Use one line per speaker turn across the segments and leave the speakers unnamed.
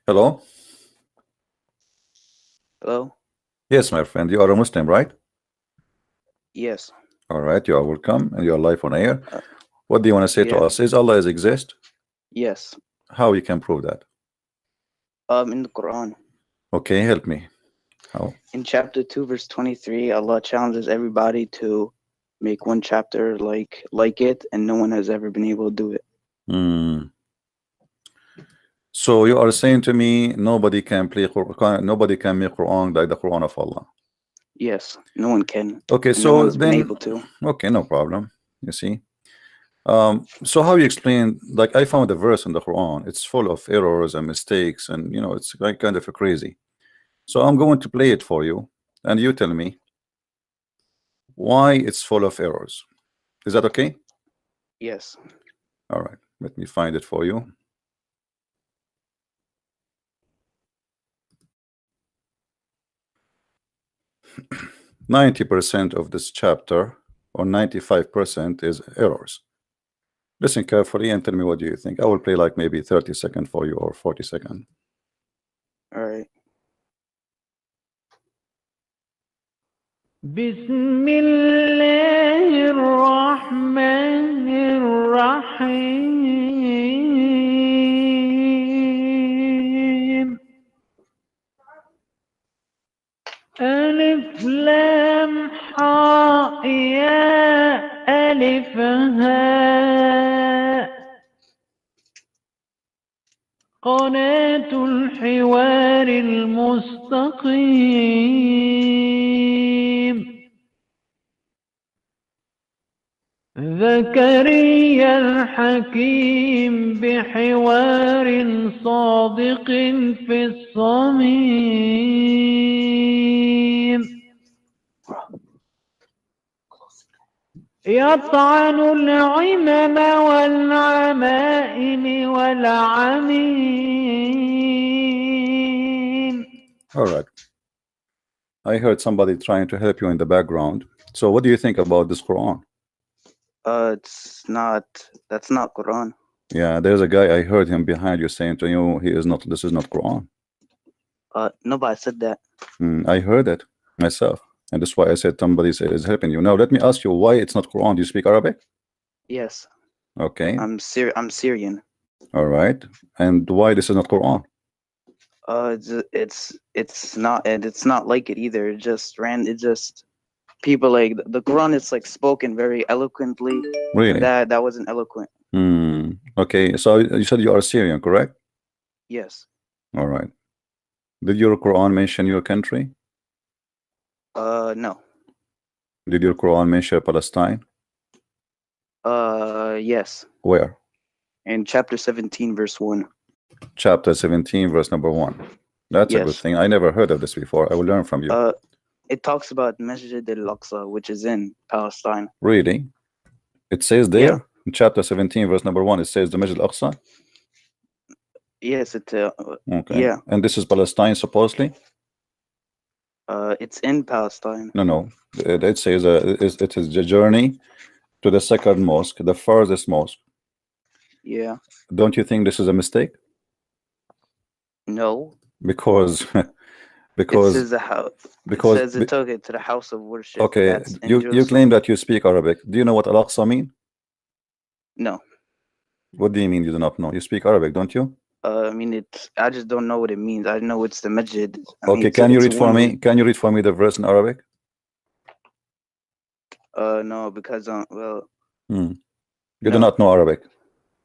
Hello?
Hello?
Yes, my friend. You are a Muslim, right?
Yes.
All right. You are welcome and you are live on air.
Uh,
What do you want to say to
yeah.
us? Is Allah is exist?
Yes.
How you can prove that?
In the Quran,
Okay, help me. How?
in chapter 2, verse 23, Allah challenges everybody to make one chapter like it, and no one has ever been able to do it.
Hmm. So you are saying to me nobody can play Quran, nobody can make Quran like the Quran of Allah.
Yes, no one can,
Okay,
and no
so
one's been
then
able to.
okay, no problem. You see. So how you explain, like I found a verse in the Quran, it's full of errors and mistakes, and it's like kind of crazy. So I'm going to play it for you, and you tell me why it's full of errors. Is that okay?
Yes.
All right, let me find it for you. %90 of this chapter, or 95%, is errors. Listen carefully and tell me what do you think. I will play like maybe 30 seconds for you or 40 seconds.
All right.
بسم الله الرحمن الرحيم ألف لام حاء يا ألف هاء قناة الحوار المستقيم زكريا الحكيم بحوار صادق في الصميم يطعن العمم والعمائم والعميم.
All right. I heard somebody trying to help you in the background. So what do you think about this Quran?
That's not Quran.
Yeah, there's a guy, I heard him behind you saying to you, this is not Quran.
Nobody said that.
I heard it myself. And that's why I said somebody is helping you. Now let me ask you why it's not Quran. Do you speak Arabic?
Yes.
Okay.
I'm Syrian.
All right. And why this is not Quran?
It's not, and it's not like it either. It just people like the Quran is like spoken very eloquently.
Really?
That wasn't eloquent.
Okay. So you said you are Syrian, correct?
Yes.
All right. Did your Quran mention your country?
No.
Did your Quran mention Palestine?
Yes.
Where?
In chapter 17, verse 1.
Chapter 17, verse number 1. That's a good
Yes.
thing. I never heard of this before. I will learn from you.
It talks about Masjid al-Aqsa, which is in Palestine.
Really? It says there
Yeah.
in chapter 17, verse number 1, it says the Masjid al-Aqsa?
Yes,
Okay.
yeah.
And this is Palestine, supposedly?
It's in Palestine.
No. It says it is the journey to the second mosque, the furthest mosque.
Yeah.
Don't you think this is a mistake?
No.
Because
It says the house.
because
It says it took it to the house of worship.
okay,
That's in
you
Jerusalem.
claim that you speak Arabic. Do you know what Al-Aqsa mean?
No.
What do you mean you do not know? You speak Arabic, don't you?
I mean, I just don't know what it means. I know it's the masjid.
Okay, can you read for me? Can you read for me the verse in Arabic?
No, because well,
You do not know Arabic.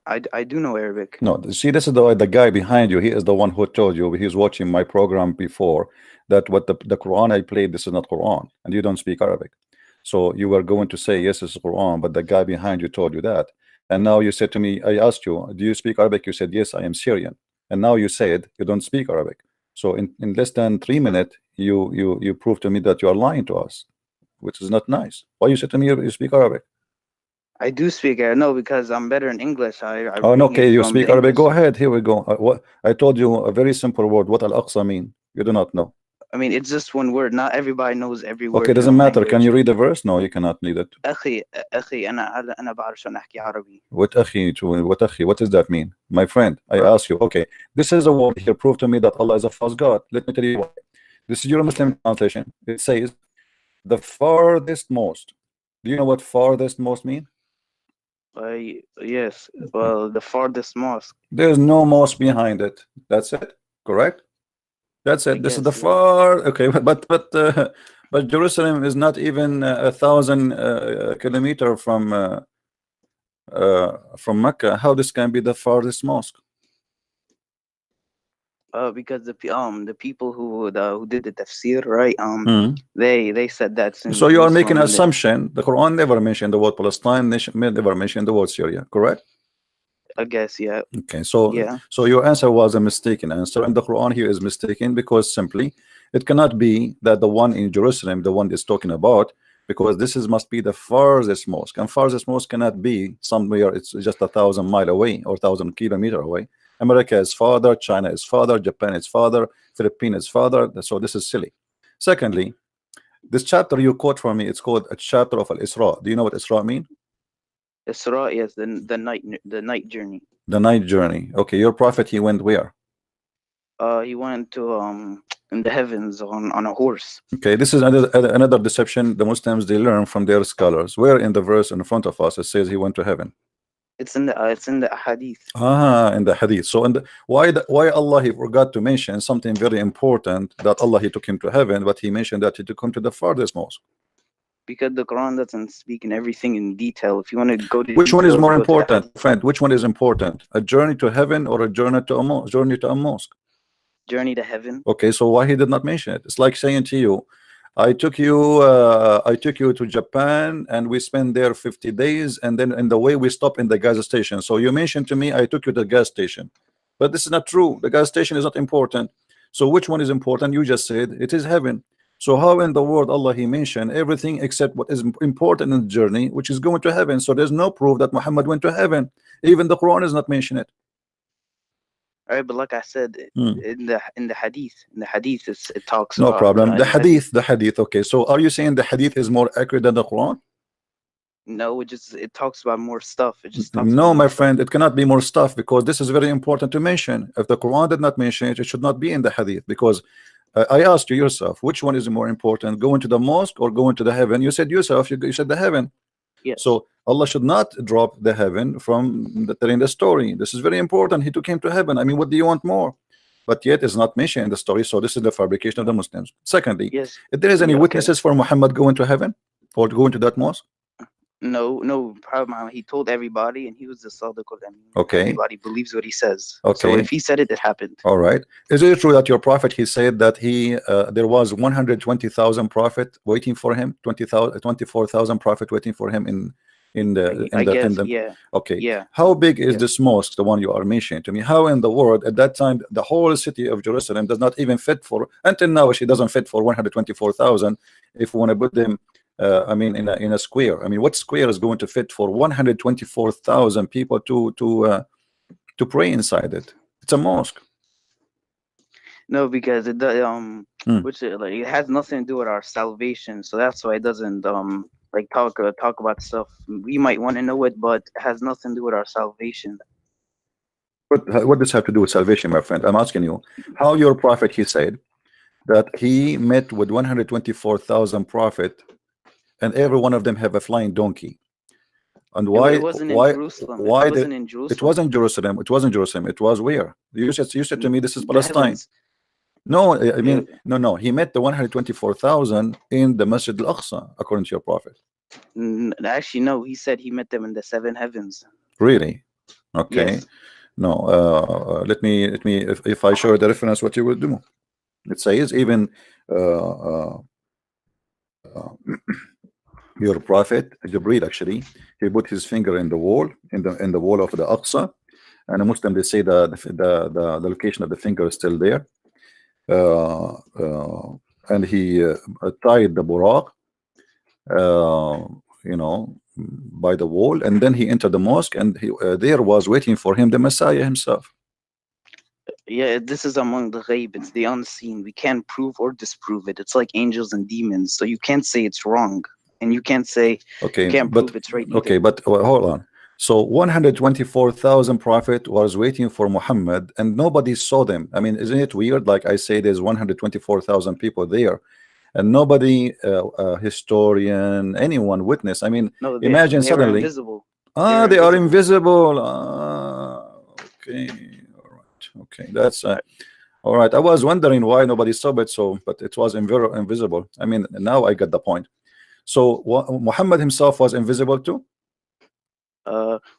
I do know Arabic.
No, see, this is the guy behind you. He is the one who told you. He's watching my program before that what the Quran I played, this is not Quran, and you don't speak Arabic. So you were going to say yes, this is Quran, but the guy behind you told you that. And now you said to me, I asked you, do you speak Arabic? You said yes, I am Syrian. And now you said you don't speak Arabic. So in less than 3 minutes, you prove to me that you are lying to us, which is not nice. Why you said to me you speak Arabic?
I do speak Arabic. No, because I'm better in English.
Oh, no, okay, you speak Arabic.
English.
Go ahead. Here we go. What I told you a very simple word. What Al-Aqsa mean? You do not know.
I mean, it's just one word. Not everybody knows every word.
Okay,
in
doesn't
the
matter. Can
language.
you read the verse? No, you cannot read it.
أخي أنا بعرف شلون أحكي عربي.
What akhi? What akhi? What does that mean? My friend, I ask you, okay, this is a word here. Prove to me that Allah is a false God. Let me tell you why. This is your Muslim translation. It says the farthest most. Do you know what farthest most mean?
Yes. Well, the farthest mosque.
There's no mosque behind it. That's it. Correct? That's it. This is the
guess, yeah.
far. Okay, but Jerusalem is not even 1,000 kilometer from Mecca. How this can be the farthest mosque?
Because the people who did the tafsir, right?
Hmm.
They said that's in
So you are making an
Jerusalem.
assumption. The Quran never mentioned the word Palestine, never mentioned the word Syria. Correct?
I guess, yeah.
Okay, so
Yeah.
so your answer was a mistaken answer, and the Quran here is mistaken because simply it cannot be that the one in Jerusalem, the one is talking about, because this is must be the farthest mosque, and farthest mosque cannot be somewhere it's just 1,000 miles away or 1,000 kilometers away. America is farther, China is farther, Japan is farther, Philippines is farther. So this is silly. Secondly, this chapter you quote from me, it's called a chapter of Al-Isra. Do you know what Isra mean?
Isra, yes, the night journey.
The night journey. Okay, your prophet, he went where?
He went to in the heavens on a horse.
Okay, this is another deception the Muslims they learn from their scholars. Where in the verse in front of us it says he went to heaven?
It's in the hadith.
In the hadith. So why Allah he forgot to mention something very important, that Allah he took him to heaven, but he mentioned that he took him to the farthest mosque?
Because the Quran doesn't speak in everything in detail. If you want to go to
which one is
details,
more
go to the
important,
hadith.
friend? Which one is important? A journey to heaven or a journey to a mosque?
Journey to heaven.
Okay, so why he did not mention it? It's like saying to you, I took you to Japan and we spent there 50 days, and then in the way we stop in the gas station. So you mentioned to me I took you to the gas station, but this is not true. The gas station is not important. So which one is important? You just said it is heaven. So how in the world Allah he mentioned everything except what is important in the journey, which is going to heaven? So there's no proof that Muhammad went to heaven. Even the Quran is not mentioning it.
All right, but like I said, in the hadith, it talks
no
about
problem. The hadith. Okay, so are you saying the hadith is more accurate than the Quran?
No, it talks about more stuff. It just talks
no,
about
my friend, it cannot be more stuff, because this is very important to mention. If the Quran did not mention it, it should not be in the hadith. Because I asked you yourself, which one is more important, going to the mosque or going to the heaven? You said yourself, you said the heaven.
Yes.
So Allah should not drop the heaven from telling the story. This is very important. He took him to heaven. I mean, what do you want more? But yet it's not mentioned in the story. So this is the fabrication of the Muslims. Secondly,
yes,
if there is any witnesses for Muhammad going to heaven or going to that mosque?
No problem. He told everybody, and he was the Sadiq of them.
Okay.
Everybody believes what he says.
Okay.
So if he said it, it happened.
All right. Is it true that your prophet, he said that there was 120,000 prophet waiting for him, 24,000 prophet waiting for him in the
yeah.
Okay.
Yeah.
How big is this mosque, the one you are mentioning to me? How in the world at that time the whole city of Jerusalem does not even fit for, until now she doesn't fit for 124,000 if we want to put them I mean in a square. I mean, what square is going to fit for 124,000 people to pray inside it? It's a mosque.
No, because it it has nothing to do with our salvation. So that's why it doesn't like talk about stuff we might want to know it, but it has nothing to do with our salvation.
What does have to do with salvation, my friend? I'm asking you how your prophet, he said that he met with 124,000 prophet, and every one of them have a flying donkey. And why?
It wasn't in Jerusalem.
Why
it wasn't in Jerusalem.
It wasn't Jerusalem. It wasn't Jerusalem. It was where? You said to me this is Palestine. No, I mean no. He met the 124,000 in the Masjid al-Aqsa, according to your prophet.
Actually, no. He said he met them in the 7 heavens.
Really? Okay.
Yes.
No. Let me. If I show the reference, what you will do? It says even your prophet Jibreel, actually, he put his finger in the wall, in the wall of the Aqsa, and a Muslim, they say the location of the finger is still there. And he tied the buraq, by the wall, and then he entered the mosque, and he there was waiting for him the Messiah himself.
Yeah, this is among the ghaib. It's the unseen. We can't prove or disprove it. It's like angels and demons. So you can't say it's wrong, and you can't say
Okay,
you can't
but
prove it's right
okay,
either.
but hold on. So 124,000 prophet was waiting for Muhammad, and nobody saw them. I mean, isn't it weird? Like I say, there's 124,000 people there, and nobody, historian, anyone witness. I mean,
No,
imagine
they were
suddenly,
invisible. They were
they are
invisible.
invisible. Okay, all right, okay, that's all right. I was wondering why nobody saw it. So, but it was invisible. I mean, now I get the point. So Muhammad himself was invisible too.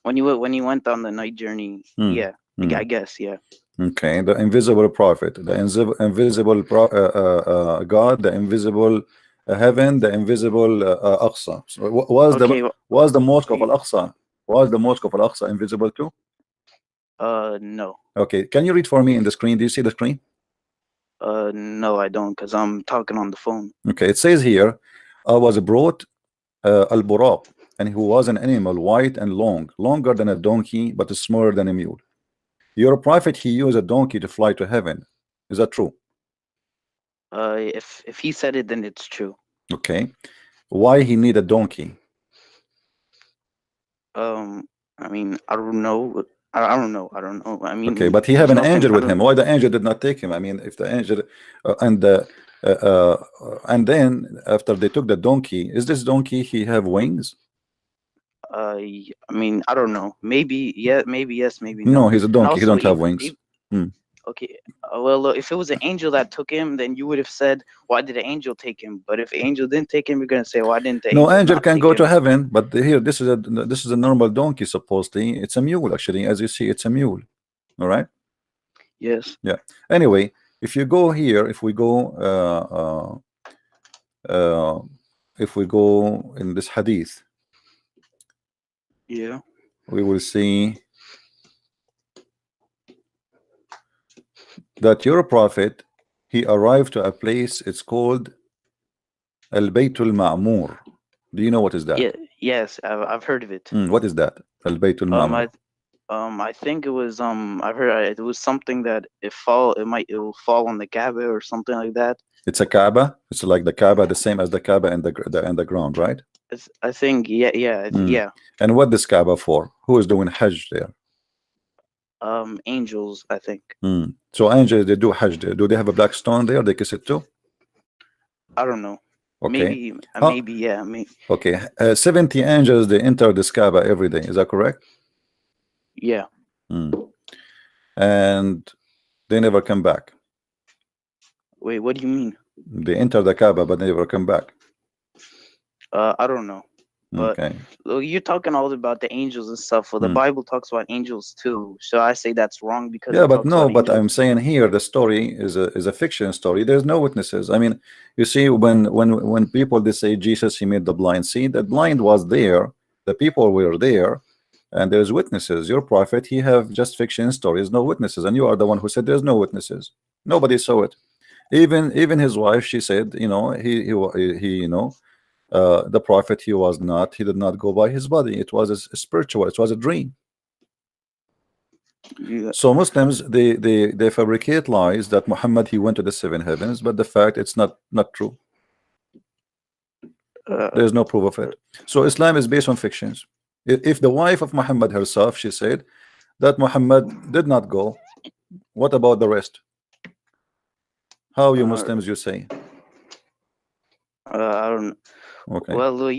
When he went on the night journey,
Hmm.
yeah,
Hmm.
I guess, yeah.
Okay, the invisible prophet, the invisible God, the invisible heaven, the invisible Aqsa. So
Okay,
was the mosque of Al-Aqsa, was the mosque of Al-Aqsa invisible too?
no.
Okay, can you read for me in the screen? Do you see the screen?
No, I don't, because I'm talking on the phone.
Okay, it says here, I was brought al-Buraq, and who was an animal white and long, longer than a donkey, but smaller than a mule. Your prophet, he used a donkey to fly to heaven. Is that true?
If he said it, then it's true.
Okay. Why he need a donkey?
I mean, I don't know. I don't know. I don't know. I mean,
Okay, but he have an angel with him. Why the angel did not take him? I mean, if the angel and then after they took the donkey, is this donkey he have wings?
I mean, I don't know. Maybe yeah, maybe yes, maybe no.
No, he's a donkey. He
Also,
don't have wings.
okay. Well, if it was an angel that took him, then you would have said, "Why did the angel take him?" But if the angel didn't take him, you're gonna say, "Why didn't the
No, angel
not
can
take
go
him?"
to heaven, but here this is a normal donkey. Supposedly, it's a mule. Actually, as you see, it's a mule. All right.
Yes.
Yeah. Anyway, if you go here, if we go in this hadith,
Yeah.
we will see that your prophet, he arrived to a place, it's called Al-Baytul Ma'mur. Do you know what is that?
Yeah. Yes, I've heard of it.
What is that? Al-Baytul Ma'mur.
I think it was I've heard it was something that it will fall on the Kaaba or something like that.
It's a Kaaba. It's like the Kaaba, the same as the Kaaba and the ground, right?
I think yeah.
And what this Kaaba for? Who is doing Hajj there?
Angels, I think.
So angels, they do Hajj there. Do they have a black stone there? They kiss it too?
I don't know.
Okay.
Maybe yeah. Maybe.
Okay. 70 angels, they enter this Kaaba every day. Is that correct?
Yeah.
And they never come back.
Wait, what do you mean?
They enter the Kaaba, but they never come back.
I don't know. But
okay.
You're talking all about the angels and stuff. Well, the Bible talks about angels too. So I say that's wrong because
yeah, but no. But I'm saying here the story is a fiction story. There's no witnesses. I mean, you see, when people they say Jesus he made the blind see, the blind was there, the people were there, and there's witnesses. Your prophet he have just fiction stories, no witnesses, and you are the one who said there's no witnesses. Nobody saw it. Even his wife, she said, you know, he you know. The prophet he did not go by his body. It was a spiritual, it was a dream.
Yeah.
So Muslims they fabricate lies that Muhammad he went to the 7 heavens, but the fact it's not true. There's no proof of it. So Islam is based on fictions. If the wife of Muhammad herself, she said that Muhammad did not go, what about the rest? How you Muslims you say?
I don't know.
Okay.
Well,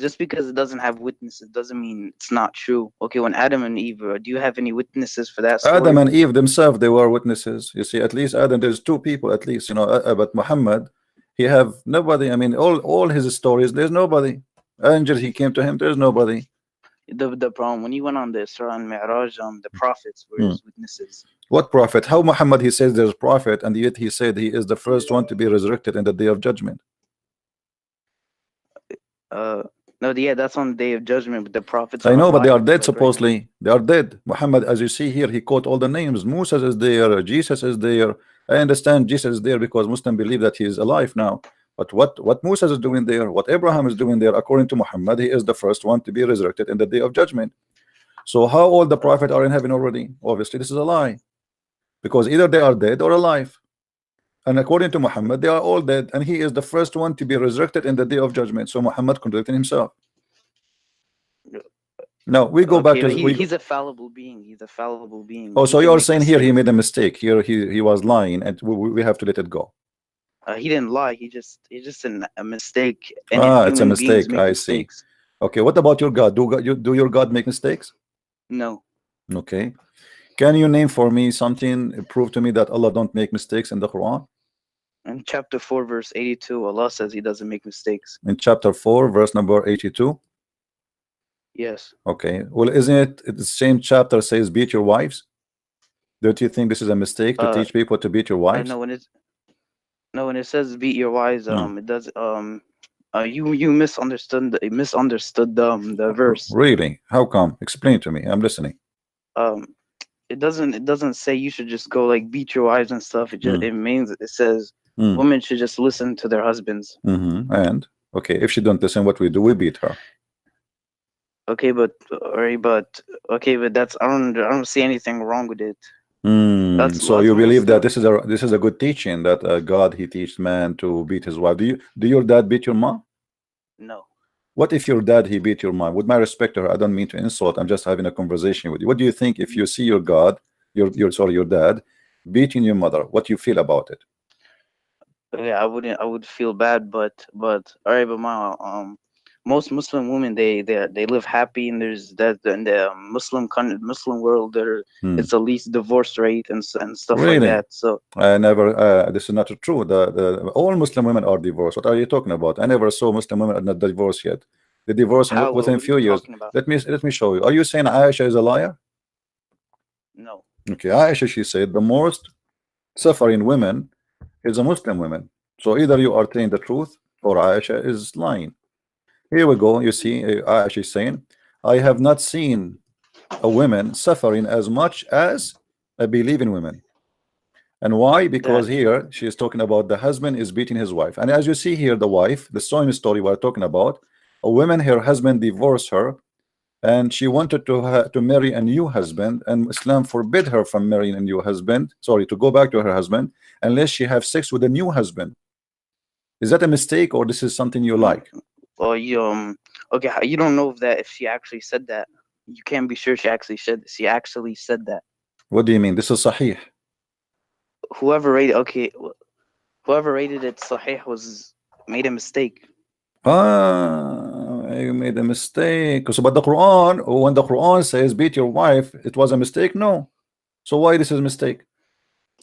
just because it doesn't have witnesses doesn't mean it's not true. Okay, when Adam and Eve, do you have any witnesses for that story?
Adam and Eve themselves, they were witnesses. You see, at least Adam, there's 2 people at least, you know. But Muhammad, he have nobody. I mean, all his stories, there's nobody. Angel, he came to him, there's nobody.
The problem when he went on the Isra and Mi'raj, the prophets were his witnesses.
What prophet? How Muhammad he says there's prophet, and yet he said he is the first one to be resurrected in the day of judgment.
No, yeah, that's on the day of judgment, but the prophets
I know, but they are dead supposedly. They are dead. Muhammad, as you see here, he quote all the names. Moses is there, Jesus is there. I understand Jesus is there because Muslims believe that he is alive now. But what Moses is doing there, what Abraham is doing there, according to Muhammad, he is the first one to be resurrected in the day of judgment. So how all the prophets are in heaven already? Obviously, this is a lie. because either they are dead or alive. And according to Muhammad, they are all dead, and he is the first one to be resurrected in the day of judgment. So Muhammad contradicted himself. Now we go back to
he's a fallible being. He's a fallible being.
Oh, so you're saying here he made a mistake. Here he was lying, and we have to let it go.
He didn't lie. He just a mistake.
It's a mistake. I see. Okay, what about your God? Do your God make mistakes?
No.
Okay. Can you name for me something, prove to me that Allah don't make mistakes in the Quran?
In chapter 4, verse 82, Allah says He doesn't make mistakes.
In chapter 4, verse number 82?
Yes.
Okay. Well, isn't it the same chapter says beat your wives? Don't you think this is a mistake to teach people to beat your wives?
No, when it says beat your wives, it does you misunderstood the verse.
Really? How come? Explain to me. I'm listening.
It doesn't say you should just go like beat your wives and stuff. It just it says women should just listen to their husbands.
And okay, if she don't listen, what we do? We beat her.
Okay, but that's I don't see anything wrong with it.
So you believe that this is a good teaching, that God he teaches man to beat his wife. Do your dad beat your mom?
No.
What if your dad he beat your mom? With my respect to her, I don't mean to insult. I'm just having a conversation with you. What do you think if you see your God, your dad beating your mother? What do you feel about it?
Yeah, I would feel bad, but all right, but my most Muslim women they live happy, and there's that in the Muslim world it's the least divorce rate and stuff like that. So
I never this is not true. All Muslim women are divorced. What are you talking about? I never saw Muslim women are not divorced yet. They divorce within a few years. Let me show you. Are you saying Aisha is a liar?
No.
Okay, Aisha, she said the most suffering women is a Muslim women. So either you are telling the truth or Aisha is lying. Here we go. You see, Aisha is saying, I have not seen a woman suffering as much as a believing woman. And why? Because here she is talking about the husband is beating his wife. And as you see here, the wife, the same story we're talking about, a woman, her husband divorced her, and she wanted to marry a new husband, and Islam forbid her from marrying a new husband, sorry, to go back to her husband unless she have sex with a new husband. Is that a mistake, or this is something you like?
Well, okay, you don't know if she actually said that. You can't be sure she actually said that.
What do you mean? This is Sahih.
Whoever rated it Sahih made a mistake.
You made a mistake. So, but the Quran, when the Quran says beat your wife, it was a mistake? No. So why this is a mistake?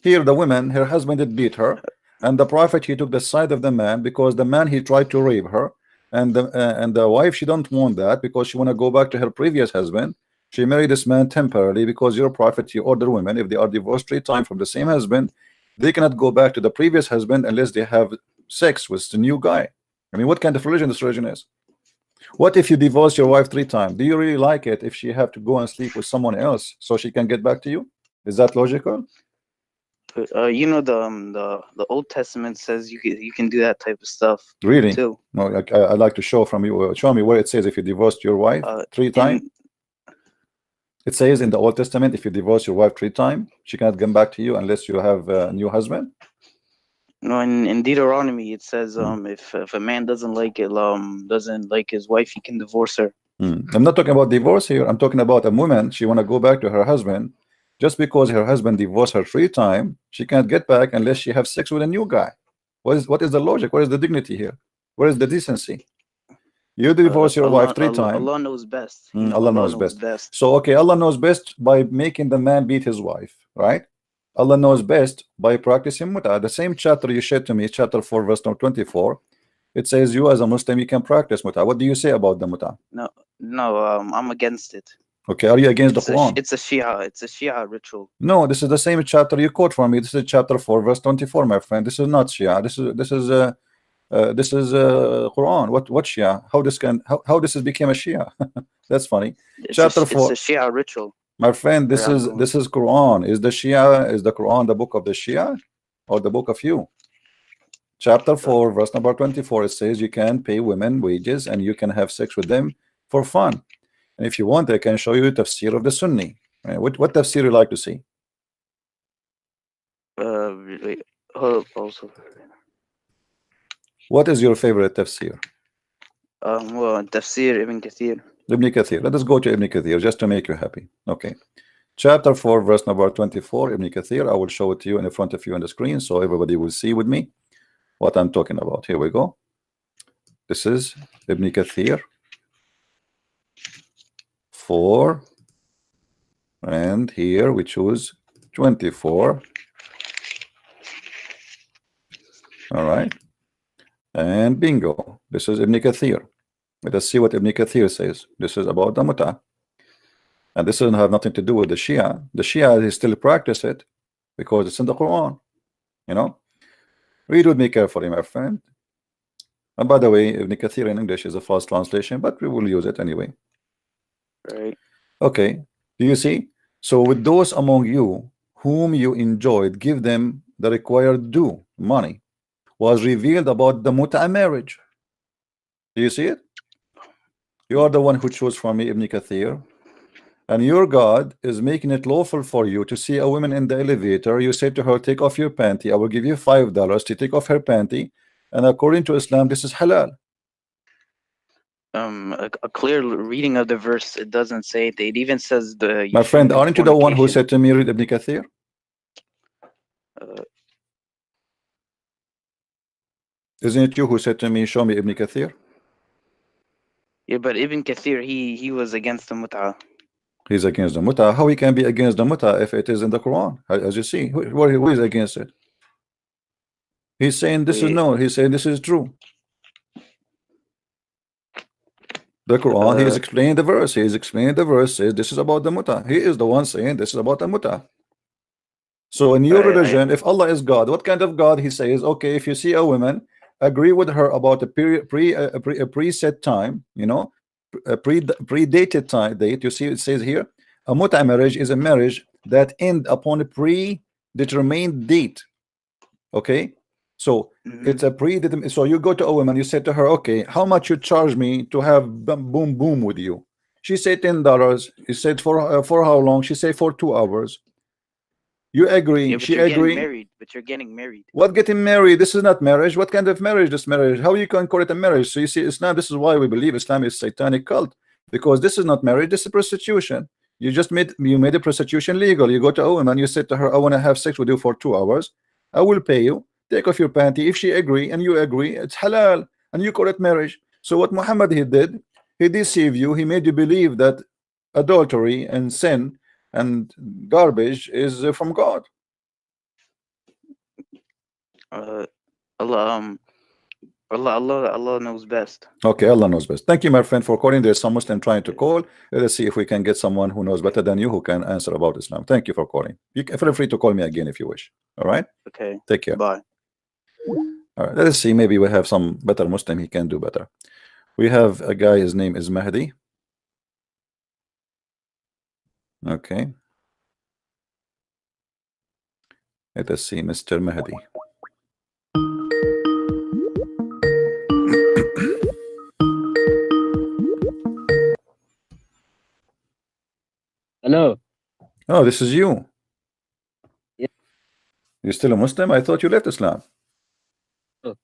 Here the woman, her husband did beat her, and the Prophet he took the side of the man because the man he tried to rape her. And the wife, she don't want that because she want to go back to her previous husband. She married this man temporarily because your Prophet, you order women, if they are divorced 3 times from the same husband, they cannot go back to the previous husband unless they have sex with the new guy. I mean, what kind of religion this religion is? What if you divorce your wife 3 times? Do you really like it if she have to go and sleep with someone else so she can get back to you? Is that logical?
You know the Old Testament says you can do that type of stuff.
Really?
Too.
No, I'd like to show from you. Show me where it says if you divorced your wife 3 times. It says in the Old Testament if you divorce your wife 3 times, she cannot come back to you unless you have a new husband.
No, in Deuteronomy it says if a man doesn't like his wife, he can divorce her.
I'm not talking about divorce here. I'm talking about a woman. She want to go back to her husband. Just because her husband divorced her 3 times, she can't get back unless she has sex with a new guy. What is the logic? What is the dignity here? Where is the decency? You divorce your wife 3 times.
Allah knows best.
Allah knows best. So okay, Allah knows best by making the man beat his wife, right? Allah knows best by practicing mut'ah. The same chapter you shared to me, chapter 4, verse 24. It says you as a Muslim you can practice mut'ah. What do you say about the mut'ah?
No, I'm against it.
Okay, are you against the Quran?
It's a Shia ritual.
No, this is the same chapter you quote from me. This is chapter 4, verse 24, my friend. This is not Shia. This is Quran. What Shia? How this has became a Shia? That's funny. Chapter 4.
It's a Shia ritual.
My friend, this is Quran. Is the Quran the book of the Shia or the book of you? Chapter 4, verse number 24. It says you can pay women wages and you can have sex with them for fun. And if you want, I can show you tafsir of the Sunni. What tafsir you like to see?
Wait, hold up, also.
What is your favorite tafsir?
Well, Tafsir Ibn Kathir.
Ibn Kathir. Let us go to Ibn Kathir just to make you happy. Okay. Chapter 4, verse number 24, Ibn Kathir. I will show it to you in front of you on the screen so everybody will see with me what I'm talking about. Here we go. This is Ibn Kathir 4, and here we choose 24. All right. And bingo. This is Ibn Kathir. Let us see what Ibn Kathir says. This is about the Mut'ah. And this doesn't have nothing to do with the Shia. The Shia, they still practice it because it's in the Quran. You know? Read with me carefully, my friend. And by the way, Ibn Kathir in English is a false translation, but we will use it anyway.
Right.
Okay. Do you see? So with those among you whom you enjoyed, give them the required due, money, was revealed about the Mut'ah marriage. Do you see it? You are the one who chose for me, Ibn Kathir. And your God is making it lawful for you to see a woman in the elevator. You say to her, take off your panty. I will give you $5 to take off her panty. And according to Islam, this is halal.
A clear reading of the verse, it doesn't say it. It even says the.
My friend, aren't you the one who said to me, read Ibn Kathir? Isn't it you who said to me, show me Ibn Kathir?
Yeah, but Ibn Kathir, he was against the Mut'ah.
He's against the Mut'ah. How he can be against the Mut'ah if it is in the Quran? As you see, who is against it? He's saying this is no. He's saying this is true. The Quran, he is explaining the verse. He is explaining the verse, says this is about the Mut'ah. He is the one saying this is about the Mut'ah. So in your religion, if Allah is God, what kind of God? He says, okay, if you see a woman, agree with her about a preset time, you know, a predated time date. You see, it says here, a Mut'ah marriage is a marriage that end upon a predetermined date. Okay, so it's a predetermined. So you go to a woman, you say to her, okay, how much you charge me to have boom boom with you? She said $10. You said for how long? She said for 2 hours. You agree?
Yeah,
she agree.
Married, but you're getting married.
What getting married? This is not marriage. What kind of marriage? This marriage? How you can call it a marriage? So you see, Islam. This is why we believe Islam is satanic cult, because this is not marriage. This is prostitution. You made a prostitution legal. You go to a woman. You said to her, "I want to have sex with you for 2 hours. I will pay you. Take off your panty." If she agree and you agree, it's halal, and you call it marriage. So what Muhammad he did, he deceived you. He made you believe that adultery and sin and garbage is from God.
Allah knows best.
Okay, Allah knows best. Thank you, my friend, for calling. There's some Muslim trying to call. Let us see if we can get someone who knows better than you who can answer about Islam. Thank you for calling. You can feel free to call me again if you wish. All right.
Okay.
Take care.
Bye.
All right. Let us see. Maybe we have some better Muslim. He can do better. We have a guy. His name is Mahdi. Okay. Let us see, Mr. Mahdi.
Hello.
Oh, this is you.
Yeah.
You're still a Muslim? I thought you left Islam.
Oh.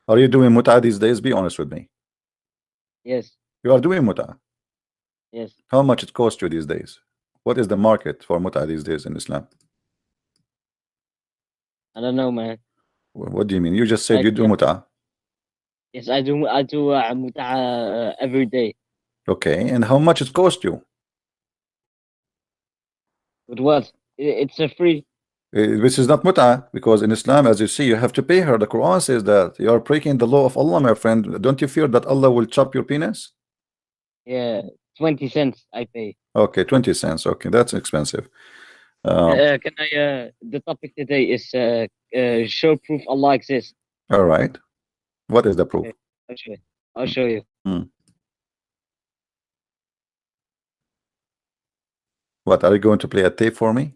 Are you doing Mut'ah these days? Be honest with me.
Yes.
You are doing Mut'ah?
Yes.
How much it costs you these days? What is the market for Mut'ah these days in Islam?
I don't know, man.
What do you mean? You just said you do Mut'ah.
Yes, I do Mut'ah every day.
Okay, and how much it cost you?
With what? It's a free.
This is not Mut'ah, because in Islam, as you see, you have to pay her. The Quran says that you are breaking the law of Allah, my friend. Don't you fear that Allah will chop your penis?
Yeah, 20 cents I pay.
Okay, 20 cents. Okay, that's expensive.
Can I? The topic today is show proof Allah exists.
All right. What is the proof?
Okay, I'll show you.
What, are you going to play a tape for me?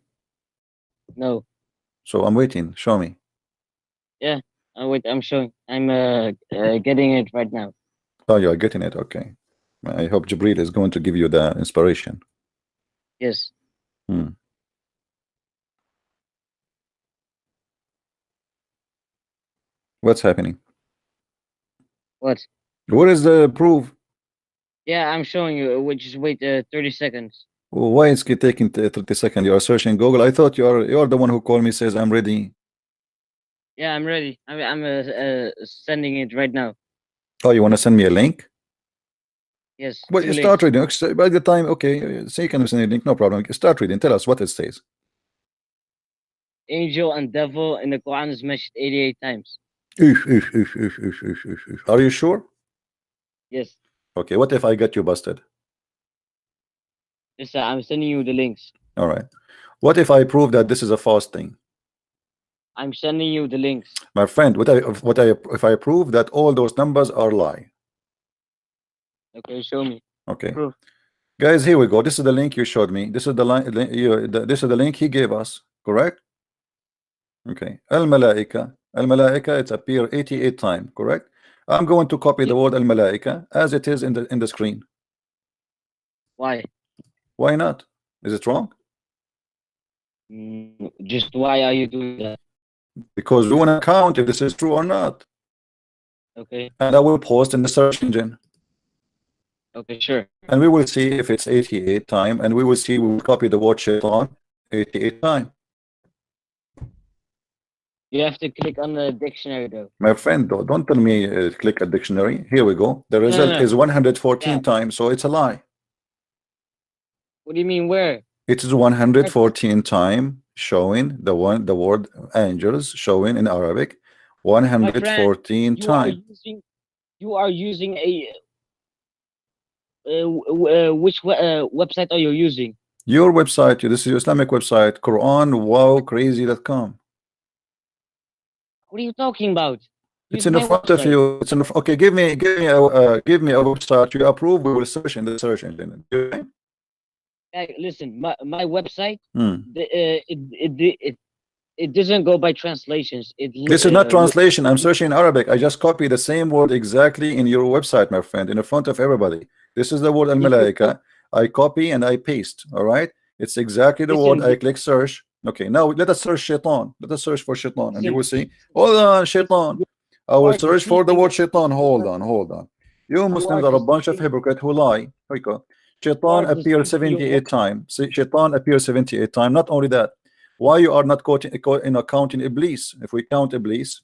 No.
So I'm waiting. Show me.
Yeah, wait. I'm showing. I'm getting it right now.
Oh, you are getting it. Okay. I hope Jibril is going to give you the inspiration.
Yes.
What's happening?
What?
Where is the proof?
Yeah, I'm showing you. Just wait 30 seconds.
Why is it taking 30 seconds? You are searching Google. I thought you're the one who called me, says I'm ready.
Yeah, I'm ready. I'm sending it right now.
Oh, you want to send me a link?
Yes.
Well,
too
you
late.
start reading. By the time, okay, so you can send a link, no problem. Start reading. Tell us what it says.
Angel and devil in the Quran is mentioned 88 times.
Are you sure?
Yes.
Okay, what if I get you busted?
Yes, sir. I'm sending you the links.
All right. What if I prove that this is a false thing?
I'm sending you the links.
My friend, if I prove that all those numbers are lie?
Okay, show me.
Okay.
Proof.
Guys, here we go. This is the link you showed me. This is the line. This is the link he gave us. Correct? Okay. Al-Malaika. Al-Malaika, it's appear 88 times. Correct? I'm going to copy the word Al-Malaika as it is in the screen.
Why?
Why not? Is it wrong?
Just why are you doing that?
Because we want to count if this is true or not.
Okay.
And I will post in the search engine.
Okay, sure.
And we will see if it's 88 times, and we will see, we will copy the word shaitan 88 times.
You have to click on the dictionary though.
My friend, don't tell me click a dictionary. Here we go. The result is 114 times, so it's a lie.
What do you mean where?
It is 114 times showing the word angels showing in Arabic 114 times.
You are using a which website are you using?
Your website, this is your Islamic website, QuranWowCrazy.com.
What are you talking about?
It's in the front of you. It's in the, okay. Give me a website you approve. We will search in the search engine. Okay?
Listen, my website. It doesn't go by translations.
This is not translation. I'm searching in Arabic. I just copy the same word exactly in your website, my friend, in the front of everybody. This is the word Al-Malaika. I copy and I paste. All right. It's exactly the word. I click search. Okay, now let us search shaitan. Let us search for shaitan, and you will see. Hold on, shaitan. I will search for the word shaitan. Hold on. You Muslims are a bunch of hypocrites who lie. Shaitan appears 78 times. Shaitan appears 78 times. Not only that, why you are not counting Iblis? If we count Iblis,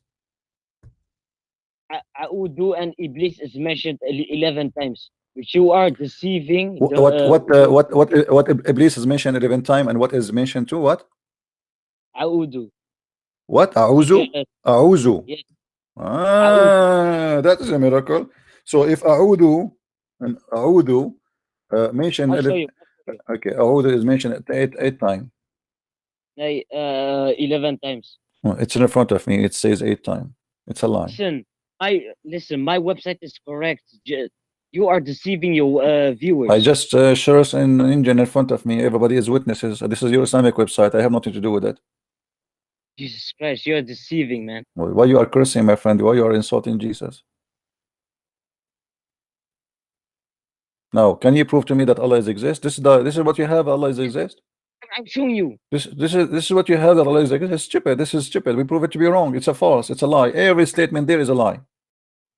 A'udu and Iblis is mentioned 11 times. Which you are deceiving.
What Iblis is mentioned 11 times, and what is mentioned to what?
A'udu.
What? A'uzu?
Yes.
A'uzu.
Yes.
That is a miracle. So if A'udu and A'udu mentioned, okay, A'udu is mentioned 8 times.
11 times.
Well, it's in front of me. It says 8 times. It's a lie.
Listen, my website is correct. You are deceiving your viewers.
I just share an engine in front of me. Everybody is witnesses. This is your Islamic website. I have nothing to do with it.
Jesus Christ, you're deceiving, man.
Why you are cursing, my friend? Why you are insulting Jesus? Now, can you prove to me that Allah exists? This is what you have. Allah exists.
I'm showing you.
This is what you have. That Allah exists. It's stupid. This is stupid. We prove it to be wrong. It's a false. It's a lie. Every statement there is a lie.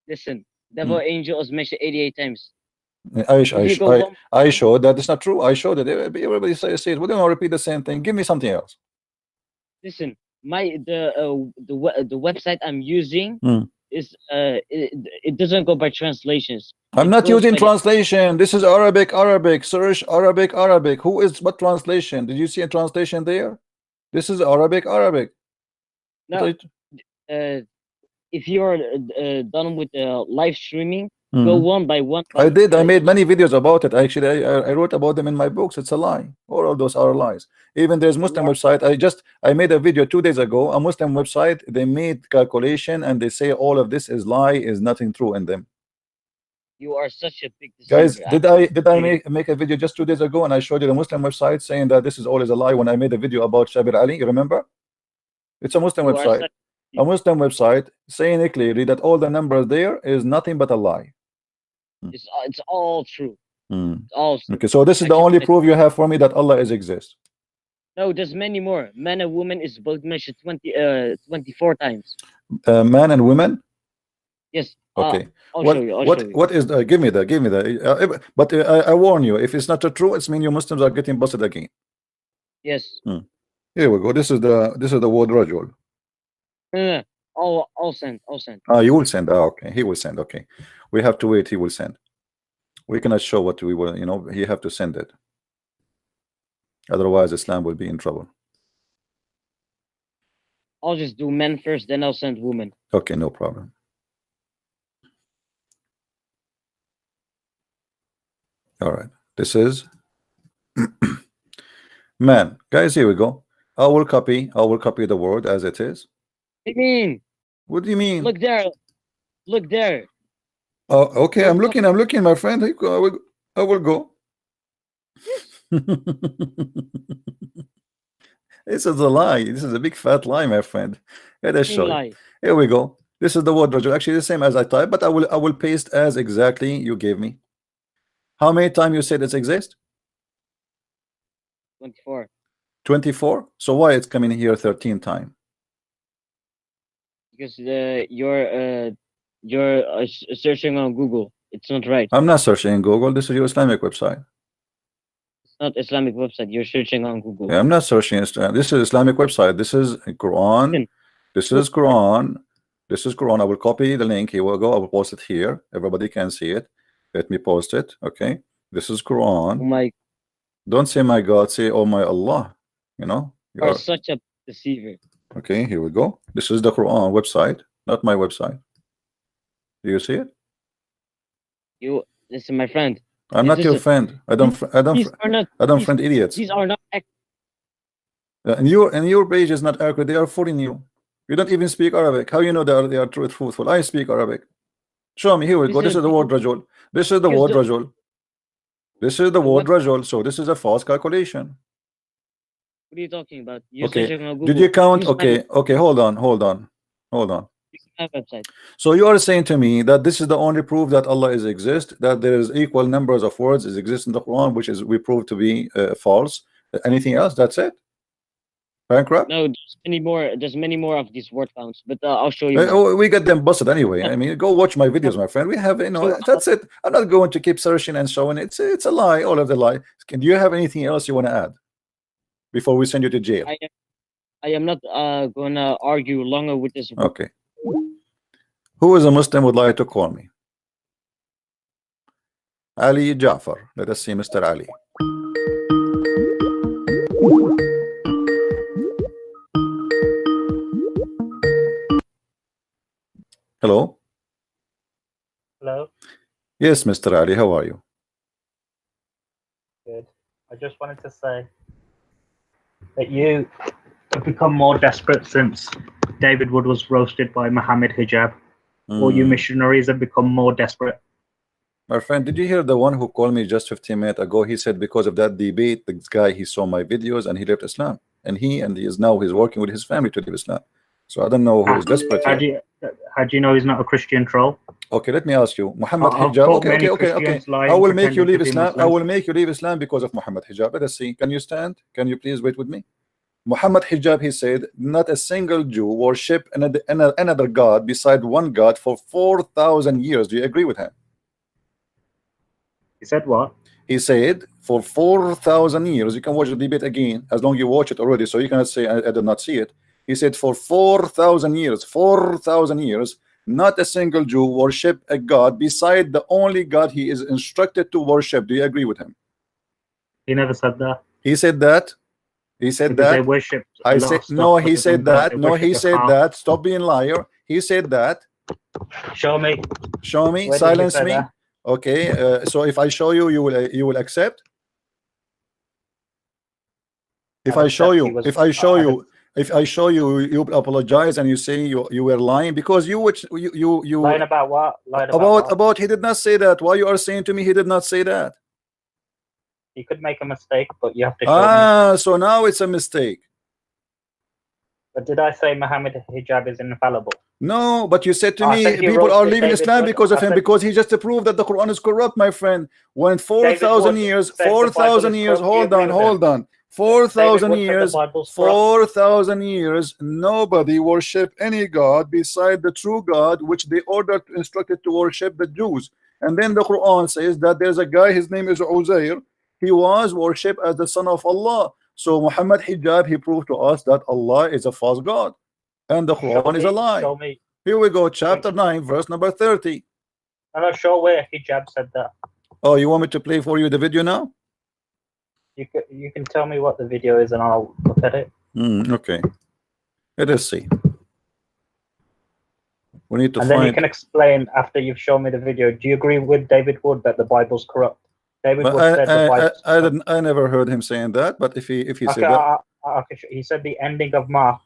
Listen, devil angel is mentioned 88 times.
I showed that it's not true. I showed it. Everybody says it. We don't repeat the same thing. Give me something else.
Listen, the website I'm using is it doesn't go by translations.
I'm not using translation. This is Arabic. Search Arabic. What translation? Did you see a translation there? This is Arabic.
No. If you're done with live streaming, go one by one.
I did. I made many videos about it. Actually, I wrote about them in my books. It's a lie. All of those are lies. Even there's Muslim website. I made a video 2 days ago. A Muslim website. They made calculation and they say all of this is lie. Is nothing true in them.
You are such a big deceiver.
Guys, did I make a video just 2 days ago and I showed you the Muslim website saying that this is all is a lie when I made a video about Shabir Ali? You remember? It's a Muslim website. A Muslim website saying it clearly that all the numbers there is nothing but a lie.
It's all true. It's all true.
Okay, so this is the only proof you have for me that Allah exists.
No, there's many more. Man and woman is both mentioned 24 times.
Man and women.
Yes.
Okay.
I'll show you. I'll show you.
What is the? Give me that. But I warn you, if it's not true, it's mean you Muslims are getting busted again.
Yes.
Here we go. This is the word rajul.
No. I'll send.
You will send. Okay. He will send. Okay. We have to wait. He will send. We cannot show what we will. He have to send it. Otherwise, Islam will be in trouble.
I'll just do men first, then I'll send women.
Okay, no problem. All right. This is man. Guys, here we go. I will copy the word as it is.
What do you mean?
What do you mean?
Look there.
Oh, okay. I'm looking, my friend. I will go. This is a lie. This is a big fat lie, my friend. Let us show you. Here we go. This is the word rajul. Actually, the same as I typed, but I will paste as exactly you gave me. How many times you said it exists?
24.
24. So why it's coming here 13 times?
Because you're searching on Google. It's not right.
I'm not searching in Google. This is your Islamic website.
It's not Islamic website. You're searching on Google.
Yeah, I'm not searching. This is Islamic website. This is Quran. This is Quran. This is Quran. I will copy the link. Here we go. I will post it here. Everybody can see it. Let me post it. Okay. This is Quran.
Oh my.
Don't say my God. Say oh my Allah. You
are such a deceiver.
Okay. Here we go. This is the Quran website, not my website. Do you see it?
Listen, my friend.
I'm not your friend. I don't friend idiots.
These are not
and your page is not accurate. They are fooling you. You don't even speak Arabic. How you know they are truthful? I speak Arabic. Show me. Here we go. This is the word rajul. This is the word rajul. This is the word rajul. So this is a false calculation.
What are you talking about? You're
okay.
searching on Google.
Did you count? Okay. Hold on.
Website.
So you are saying to me that this is the only proof that Allah is exist, that there is equal numbers of words is exist in the Quran, which is we prove to be false. Anything else? That's it? Bankrupt?
No, there's many more of these word counts, but I'll show you.
We got them busted anyway. I mean, go watch my videos, my friend. We have, that's it. I'm not going to keep searching and showing. It's a lie, all of the lie. Do you have anything else you want to add before we send you to jail?
I am not gonna argue longer with this.
Okay. Who is a Muslim would like to call me? Ali Jafar. Let us see Mr. Ali. Hello.
Hello.
Yes, Mr. Ali. How are you?
Good. I just wanted to say that you have become more desperate since David Wood was roasted by Muhammad Hijab. All you missionaries have become more desperate.
My friend, did you hear the one who called me just 15 minutes ago? He said because of that debate, this guy, he saw my videos and he left Islam. And he is now he's working with his family to leave Islam. So I don't know who is desperate here.
How do you know he's not a Christian troll?
Okay, let me ask you. Muhammad Hijab. Okay. I will make you leave Islam. I will make you leave Islam because of Muhammad Hijab. Let us see. Can you stand? Can you please wait with me? Muhammad Hijab, he said, not a single Jew worship another God beside one God for 4,000 years. Do you agree with him?
He said what?
He said for 4,000 years. You can watch the debate again as long as you watch it already, so you cannot say I did not see it. He said for 4,000 years, not a single Jew worship a God beside the only God he is instructed to worship. Do you agree with him?
He never said that.
He said that. He said
because
that.
They worship
I said no. He said that. No, he said that. Stop being liar. He said that.
Show me.
Show me.
Where
Silence me.
That?
Okay. So if I show you, you will accept. If I show you, you apologize and you say you were lying because you
lying about what? Lying
about he did not say that. Why you are saying to me he did not say that?
You could make a mistake, but you have to show me.
So now it's a mistake.
But did I say Muhammad Hijab is infallible?
No, but you said to me people are leaving Islam because of him, because he just proved that the Quran is corrupt, my friend. When 4,000 years, hold on. 4,000
David would said the
years,
Bible's corrupt.
4,000 years, nobody worship any God beside the true God, which they ordered, instructed to worship the Jews. And then the Quran says that there's a guy, his name is Uzair. He was worshipped as the son of Allah. So Muhammad Hijab, he proved to us that Allah is a false God, and the Quran is a lie.
Show me.
Here we go, chapter 9, verse number 30.
I'm not sure where Hijab said that.
Oh, you want me to play for you the video now?
You can tell me what the video is and I'll look at it.
Okay. Let us see. We need to
And
find.
then you can explain after you've shown me the video. Do you agree with David Wood that the Bible's corrupt? David Wood said the Bible's
I never heard him saying that, but if he said
okay,
that,
he said the ending of Mark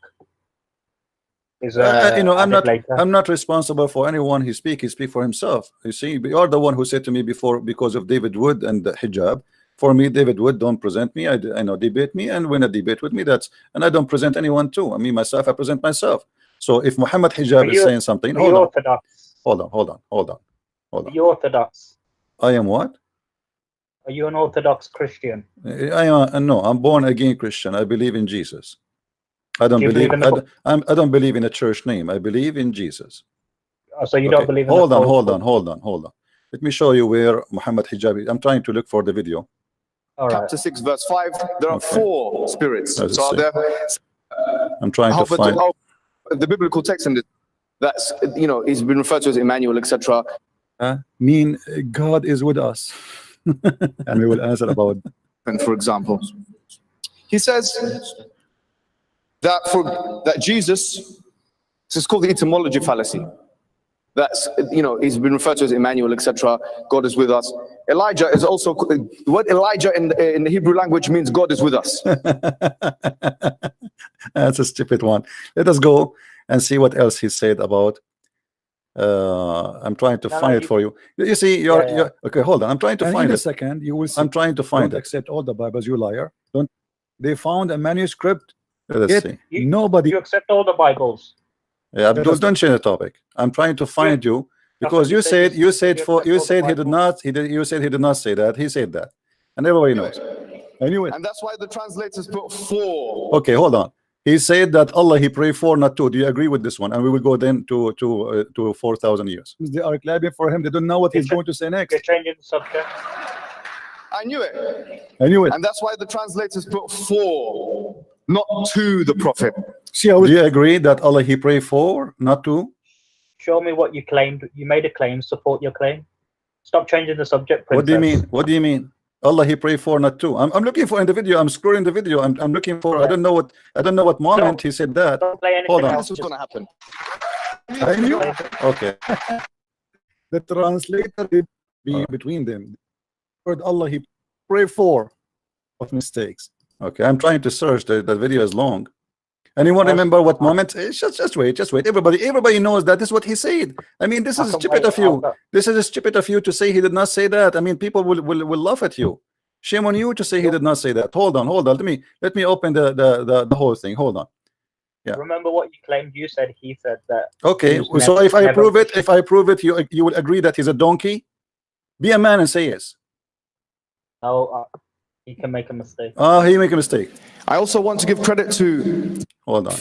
is
you know, I'm
later.
not responsible for anyone he speak for himself. You see, you are the one who said to me before, because of David Wood and the hijab. For me, David Wood don't present me. I know, debate me, and win a debate with me. And I don't present anyone too. I mean, myself, I present myself. So if Muhammad Hijab is saying something, hold on.
Are you Orthodox?
I am what?
Are you an Orthodox Christian?
I am no. I'm born again Christian. I believe in Jesus. I don't
Do you
believe.
believe in the
I don't believe in a church name. I believe in Jesus.
Oh, so you don't believe in
hold on. Let me show you where Muhammad Hijab is. I'm trying to look for the video.
All right.
Chapter 6, verse 5. There are four spirits.
Let's
So
see.
there.
I'm trying to find.
The biblical text in this, that's, you know, he's been referred to as Emmanuel, etc.
Mean God is with us, and we will answer about.
And for example, he says that Jesus, this is called the etymology fallacy. That's, you know, he's been referred to as Emmanuel, etc. God is with us. Elijah is also, the word Elijah in the Hebrew language means God is with us.
That's a stupid one. Let us go and see what else he said about. I'm trying to find it for you. You see, you're okay. Hold on. I'm trying to find it.
In a second, you will see.
I'm trying to find
Don't
it.
accept all the Bibles, you liar. Don't. They found a manuscript.
Let's see.
Nobody.
You accept all the Bibles.
Yeah, Abdul, don't change the topic. I'm trying to find you because you said he did not say that. He said that, and everybody knows. Anyway,
And that's why the translators put four.
okay, hold on. He said that Allah he pray for, not two. Do you agree with this one? And we will go then to 4,000 years.
they are clapping for him. They don't know what he's going to say next.
You're changing the subject.
I knew it.
Anyway,
And that's why the translators put four, not to the prophet.
see how
Do you agree that Allah he pray for, not two?
Show me what you claimed. You made a claim. Support your claim. Stop changing the subject, princess.
What do you mean? What do you mean? Allah he pray for, not two. I'm looking for in the video. I'm scrolling the video. I'm looking for. I don't know what moment he said that.
Don't play anything
Hold on.
else.
This was going to happen.
I knew. Okay.
the translator will be between them. Word Allah he pray for of mistakes.
Okay. I'm trying to search. The video is long. Anyone remember what moment? Just wait. Everybody knows that this is what he said. I mean, this is stupid of you. This is stupid of you to say he did not say that. I mean, people will laugh at you. Shame on you to say he did not say that. Hold on. Let me open the whole thing. Hold on. Yeah.
Remember what you claimed. You said he said that.
Okay.
He was
So
never-
if I
never-
prove it, you will agree that he's a donkey. Be a man and say yes.
No, he can make a mistake.
He make a mistake.
I also want to give credit to.
Hold on.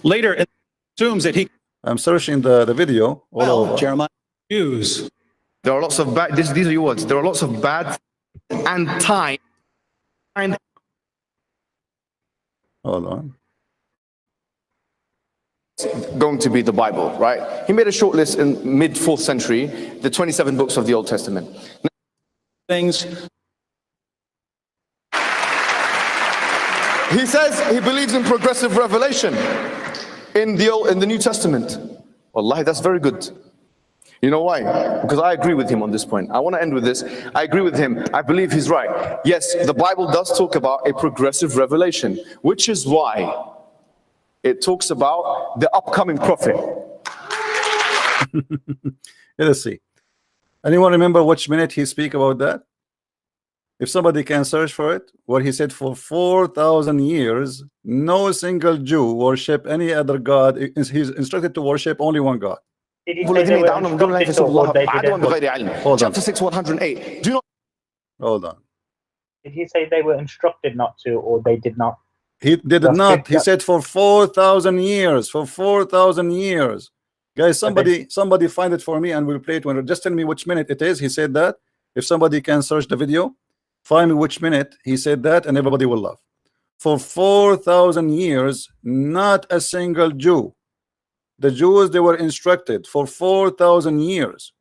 Later, it assumes that he
I'm searching the video all over.
Jeremiah Jews.
There are lots of bad. These are your words. There are lots of bad and time. And
Hold on.
going to be the Bible, right? He made a short list in mid 4th century, the 27 books of the Old Testament.
Things
He says he believes in progressive revelation in the New Testament. Wallahi, that's very good. You know why? Because I agree with him on this point. I want to end with this. I agree with him. I believe he's right. Yes, the Bible does talk about a progressive revelation, which is why it talks about the upcoming prophet.
Let us see. Anyone remember which minute he speak about that? If somebody can search for it, what he said, for 4,000 years, no single Jew worship any other God. He's instructed to worship only one God.
Did he say they were instructed to, or they didn't?
Hold on.
Chapter 6, 108. Do not
Hold on.
Did he say they were instructed not to, or they did not?
He did
That's
not.
it,
He
yeah.
said for 4,000 years. For 4,000 years. Guys, somebody find it for me and we'll play it when. Just tell me which minute it is. He said that. If somebody can search the video, find me which minute he said that, and everybody will laugh. For 4,000 years, not a single Jew. The Jews, they were instructed for 4,000 years.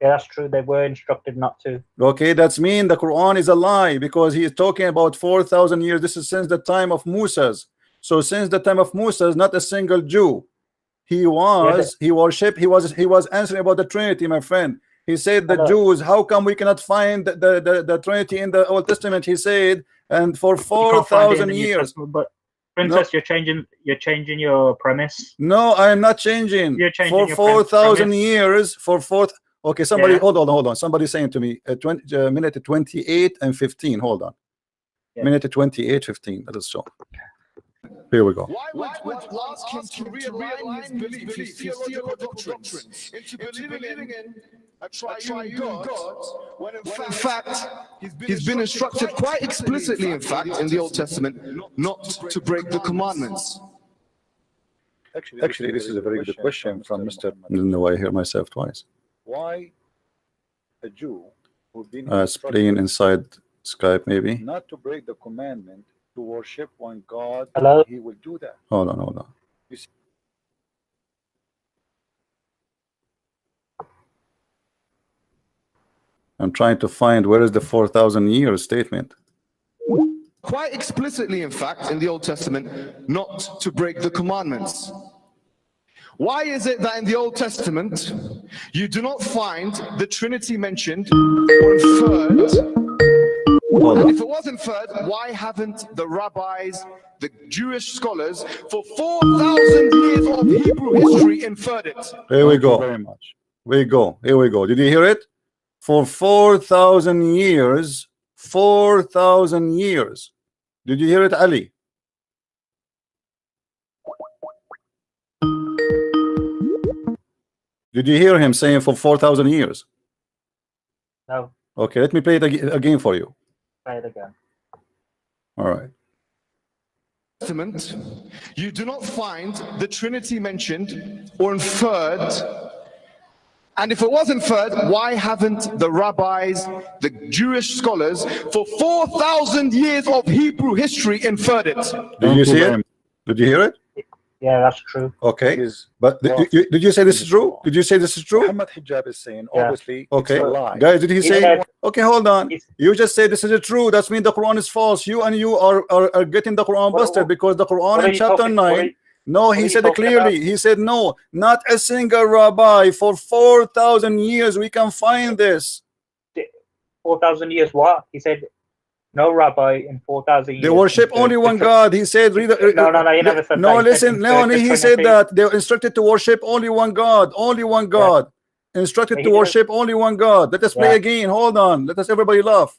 Yeah, that's true. They were instructed not to.
Okay, that's mean the Quran is a lie, because he is talking about 4,000 years. This is since the time of Moses. So since the time of Moses, not a single Jew. He worshipped. He was answering about the Trinity, my friend. He said the Jews, how come we cannot find the Trinity in the Old Testament? He said, and for 4,000 years.
But Princess,
No.
you're changing your premise.
No, I am not changing.
You're changing
For
your
4,000
premise.
years. Okay, somebody,
Yeah.
hold on. Somebody saying to me, minute 28 and 15. Hold on.
Yeah.
Minute 28, 15. That is so. Here we go.
Why would ask him to realign his belief, his theological doctrines, into believing in a triune God, when in fact he's been instructed quite explicitly, in fact, in the Old Testament, not to break the commandments?
Actually, this is a very good question from Mr. No, I hear myself twice.
Why a Jew who've been
Playing inside Skype, maybe.
not to break the commandment to worship one God,
Hello?
he will do that.
Hold on. I'm trying to find where is the 4,000 years statement.
Quite explicitly, in fact, in the Old Testament, not to break the commandments. Why is it that in the Old Testament you do not find the Trinity mentioned or inferred?
Hold
And
on.
if it was inferred, why haven't the rabbis, the Jewish scholars, for 4,000 years of Hebrew history inferred it?
Here we
Thank you
go.
very much.
Here we go. Did you hear it? For 4,000 years. 4,000 years. Did you hear it, Ali? Did you hear him saying for 4,000 years?
No,
Okay, let me play it again for you.
say it again.
All right.
Testament, you do not find the Trinity mentioned or inferred. And if it was inferred, why haven't the rabbis, the Jewish scholars, for 4,000 years of Hebrew history inferred it?
Did you see it? Did you hear it?
Yeah, that's true.
Okay.
Is
But did you say this is true? Did you say this is true?
Muhammad Hijab is saying,
Yeah.
obviously,
Okay.
it's a lie.
Guys, did he
He
say?
said-
Okay, hold on.
He's-
You just say this is true. That means the Quran is false. You are getting the Quran
What-
busted because the Quran
what are
in
you
chapter
talking- what are
9.
you-
No,
what
he
are you
said it
talking
clearly. He said no, not a single rabbi for 4,000 years. We can find this.
4,000 years what? He said no rabbi in 4,000 years.
They worship only one God. He said, read it.
No, he never said
No,
that. He
listen,
said
no,
the
he said
Trinity.
that they're instructed to worship only one God, only one God. Instructed
But
to
he
worship only one God. Let us play
Yeah.
again. Hold on. Let us everybody laugh.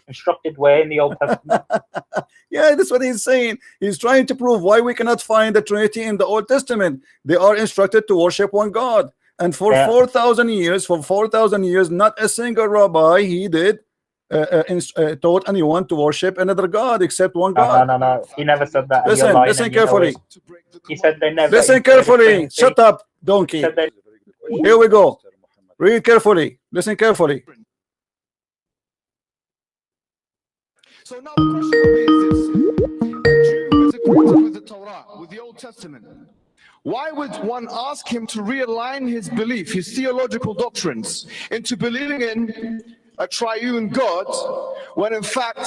Instructed where in the Old Testament?
Yeah, that's what he's saying. He's trying to prove why we cannot find the Trinity in the Old Testament. They are instructed to worship one God. And for
Yeah.
4,000 years, not a single rabbi he did taught anyone to worship another God except one God.
No. He never said that. and you're lying
Listen
and you know
carefully.
it. He said they never.
Listen
inferred the
carefully.
Trinity.
Shut up,
He
donkey.
said they-
Here we go. Read carefully. Listen carefully.
So now the question will be is this: a Jew who is acquainted with the Torah, with the Old Testament, why would one ask him to realign his belief, his theological doctrines, into believing in a triune God, when in fact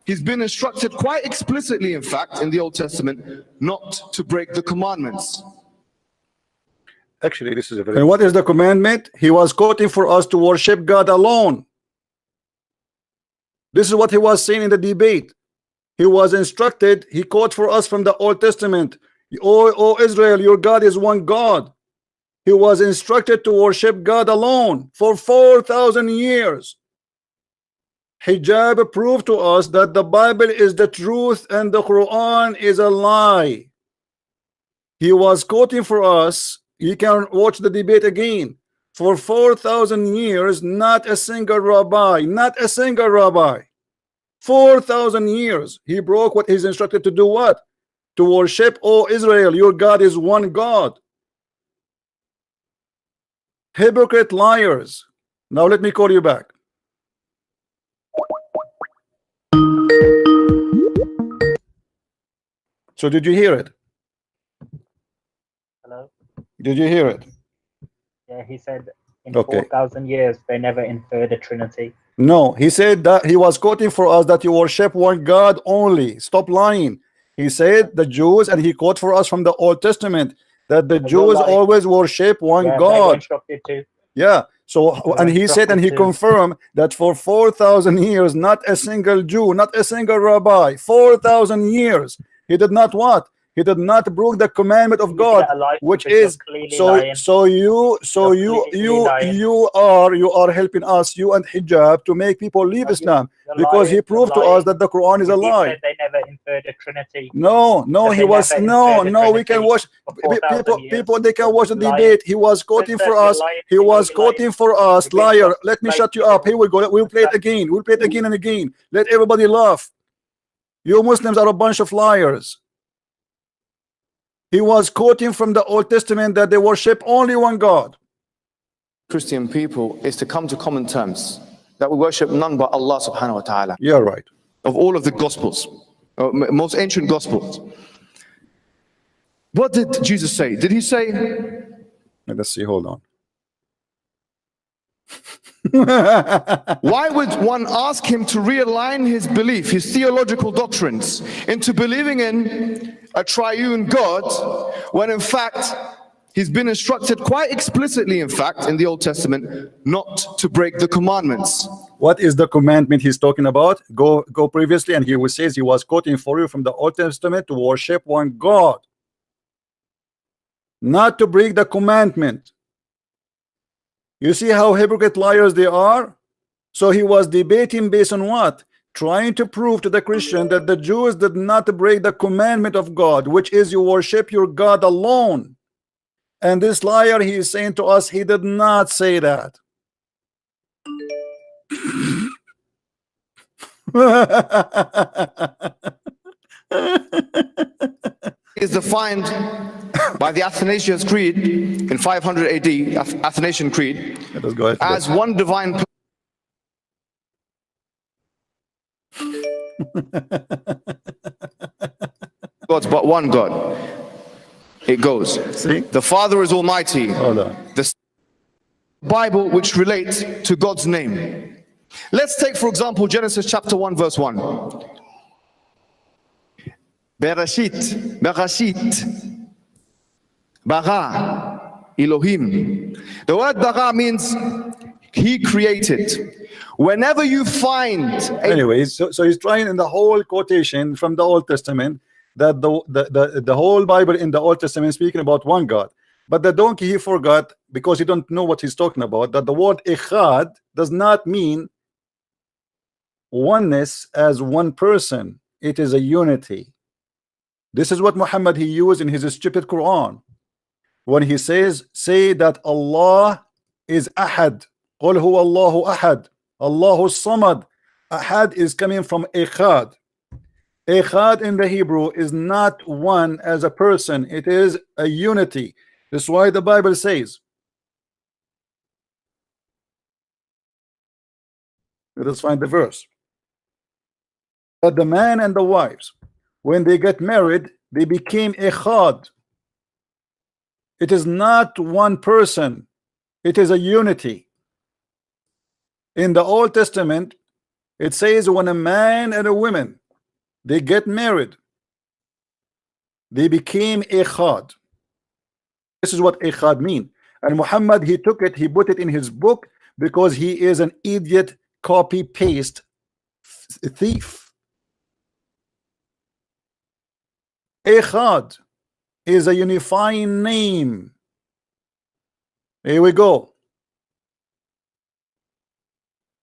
he's been instructed quite explicitly, in fact, in the Old Testament, not to break the commandments?
Actually, this is a very
And what is the commandment? He was quoting for us to worship God alone. This is what he was saying in the debate. He was instructed, he quote for us from the Old Testament, O Israel, your God is one God. He was instructed to worship God alone for 4,000 years. Hijab proved to us that the Bible is the truth and the Quran is a lie. He was quoting for us. You can watch the debate again. For 4,000 years, not a single rabbi, 4,000 years he broke what he's instructed to do. What? To worship, O Israel, your God is one God. Hypocrite liars. Now let me call you back. So did you hear it?
Hello?
Did you hear it?
Yeah, he said in
Okay.
4,000 years they never inferred a Trinity.
No, he said that he was quoting for us that you worship one God only. Stop lying. He said the Jews, and he quote for us from the Old Testament that the
You're
Jews
lying.
always worship one
Yeah, they were
God.
instructed to.
Yeah. So,
were
and he said, and he
instructed to.
confirmed that for 4,000 years, not a single Jew, not a single rabbi, 4,000 years, he did not what? He did not break the commandment of God, which is so you are helping us, you and Hijab, to make people leave Islam, because he proved to us that the Quran is a lie.
Said they never inferred a Trinity.
No,
That
he
they
was
never
no,
inferred a
no. We can
Trinity
watch
for 4,000 years.
people. They can watch the
Lying.
debate. He was quoting
Sister,
for
you're
us.
lying.
He was
You're
quoting
lying.
for us.
You're being
Liar. Let me
like-
shut you up. Here we go. We'll play it again. We'll play it again and again. Let everybody laugh. You Muslims are a bunch of liars. He was quoting from the Old Testament that they worship only one God.
Christian people is to come to common terms that we worship none but Allah subhanahu wa ta'ala.
You're right.
Of all of the gospels, most ancient gospels. What did Jesus say? Did he say,
Let's see. Hold on.
why would one ask him to realign his belief, his theological doctrines, into believing in a triune God, when in fact he's been instructed quite explicitly, in fact, in the Old Testament, not to break the commandments?
What is the commandment he's talking about? Go previously, and he says he was quoting for you from the Old Testament to worship one God, not to break the commandment. You see how hypocrite liars they are? So he was debating based on what? Trying to prove to the Christian that the Jews did not break the commandment of God, which is you worship your God alone. And this liar, he is saying to us, he did not say that.
Is defined by the Athanasius Creed in 500 AD, Athanasian Creed,
Let us go ahead.
as one divine God's but one God. It goes.
See?
The Father is Almighty.
Hold on.
The Bible which relates to God's name. Let's take, for example, Genesis chapter 1, verse 1. Bereshit, Bereshit, Bara, Elohim. The word Bara means he created. Whenever you find
Anyways, so he's trying in the whole quotation from the Old Testament that the whole Bible in the Old Testament is speaking about one God. But the donkey, he forgot, because he don't know what he's talking about, that the word echad does not mean oneness as one person. It is a unity. This is what Muhammad he used in his stupid Quran when he says, say that Allah is ahad. Qul huwa Allahu ahad. Allahu samad. Ahad is coming from echad. Echad in the Hebrew is not one as a person. It is a unity. That's why the Bible says, let us find the verse, that the man and the wives, when they get married, they became echad. It is not one person. It is a unity. In the Old Testament, it says when a man and a woman, they get married, they became echad. This is what echad mean. And Muhammad, he took it, he put it in his book because he is an idiot, copy paste thief. Echad is a unifying name. Here we go.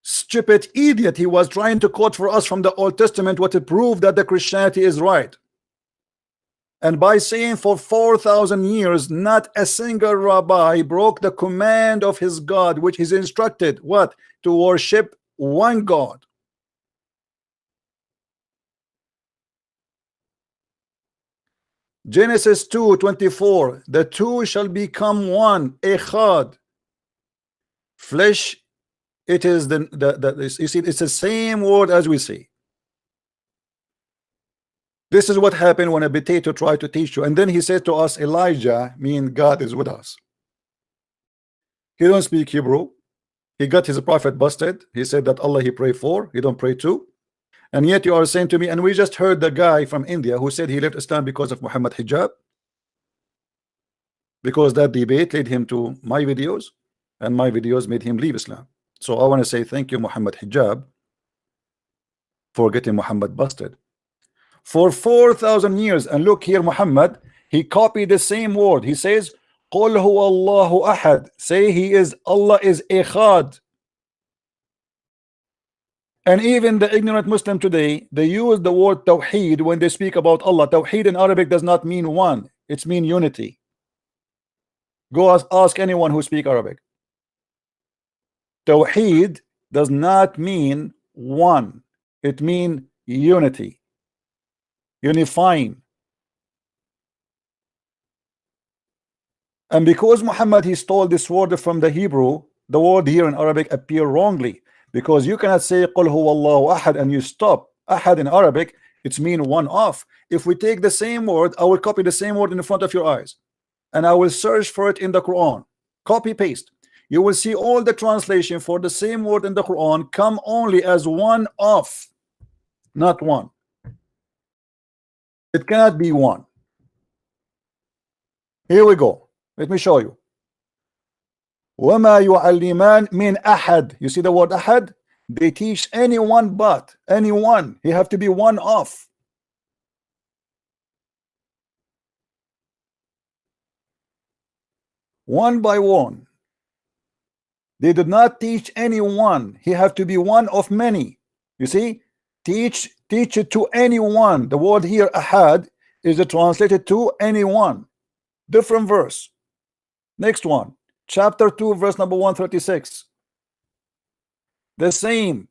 Stupid idiot, he was trying to quote for us from the Old Testament what to prove that the Christianity is right. And by saying for 4,000 years, not a single rabbi broke the command of his God, which is instructed what? To worship one God. Genesis 2:24, the two shall become one, echad. Flesh, it is you see, it's the same word as we see. This is what happened when a potato tried to teach you, and then he said to us, Elijah, mean God is with us. He don't speak Hebrew. He got his prophet busted. He said that Allah he pray for, he don't pray to. And yet you are saying to me, and we just heard the guy from India who said he left Islam because of Muhammad hijab, because that debate led him to my videos, and my videos made him leave Islam. So I want to say thank you, Muhammad hijab, for getting Muhammad busted for 4,000 years. And look here, Muhammad, he copied the same word. He says, Qul huwa Allahu ahad. Say he is, Allah is echad. And even the ignorant Muslim today, they use the word tawheed when they speak about Allah. Tawheed in Arabic does not mean one, it's mean unity. Go ask anyone who speak Arabic. Tawheed does not mean one, it means unity, unifying. And because Muhammad he stole this word from the Hebrew, the word here in Arabic appear wrongly, because you cannot say Qul huwa Allahu ahad and you stop. Ahad in Arabic, it's mean one off. If we take the same word, I will copy the same word in front of your eyes, and I will search for it in the Quran, copy paste. You will see all the translation for the same word in the Quran come only as one off, not one. It cannot be one. Here we go. Let me show you. وَمَا يُعَلِّمَانْ مِنْ أَحَدٍ. You see the word ahad? They teach anyone but anyone. He have to be one off. One by one. They did not teach anyone. He have to be one of many. You see? Teach it to anyone. The word here ahad is translated to anyone. Different verse. Next one, chapter 2 verse number 136. The same.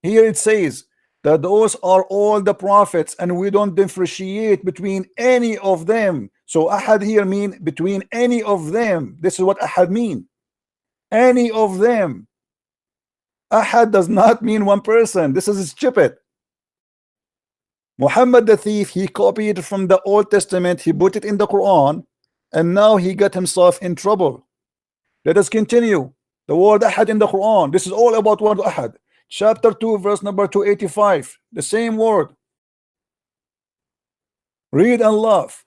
Here it says that those are all the prophets and we don't differentiate between any of them. So ahad here mean between any of them. This is what ahad mean. Any of them. Ahad does not mean one person. This is stupid. Muhammad the thief, he copied from the Old Testament, he put it in the Quran, and now he got himself in trouble. Let us continue. The word ahad in the Quran, this is all about word ahad. Chapter 2 verse number 285, the same word. Read and laugh.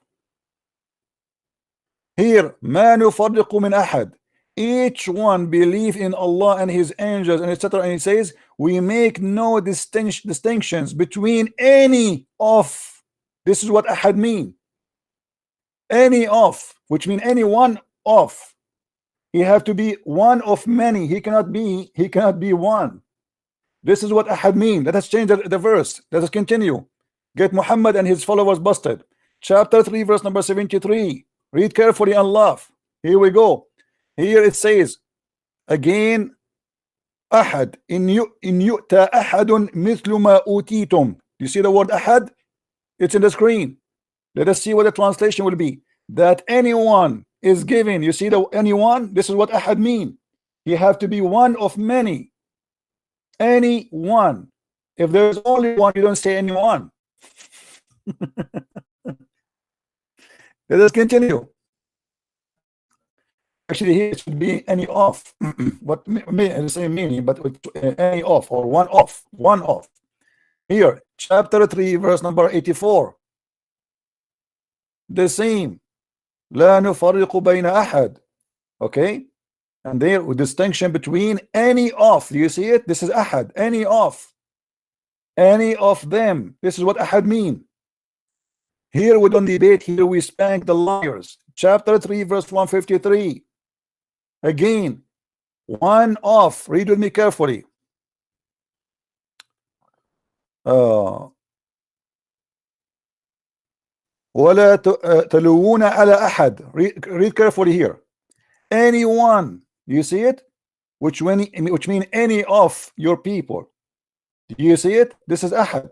Here, ma nufarriqu min ahad. Each one believe in Allah and his angels and etc. And he says we make no distinctions between any of. This is what ahad mean. Any of, which mean any one of. He have to be one of many. He cannot be one. This is what ahad mean. Let us change the verse. Let us continue. Get Muhammad and his followers busted. Chapter 3 verse number 73. Read carefully and laugh. Here we go. Here it says again, ahad in yu'ta ahadun mithlu ma utitum. You see the word ahad? It's in the screen. Let us see what the translation will be. That anyone is given. You see the anyone? This is what ahad mean. You have to be one of many. Any one. If there's only one, you don't say anyone. Let us continue. Actually, here it should be any off, but the same meaning, but with any off or one off, one off. Here, chapter 3, verse number 84. The same. لا نفرق بين أحد. Okay, and there with distinction between any of. Do you see it? This is ahad. Any of. Any of them. This is what ahad mean. Here we don't debate. Here we spank the liars. Chapter 3, verse 153. Again, one off. Read with me carefully. ولا تلوون على أحد. Read carefully here. Anyone. You see it? Which mean any of your people. Do you see it? This is ahad.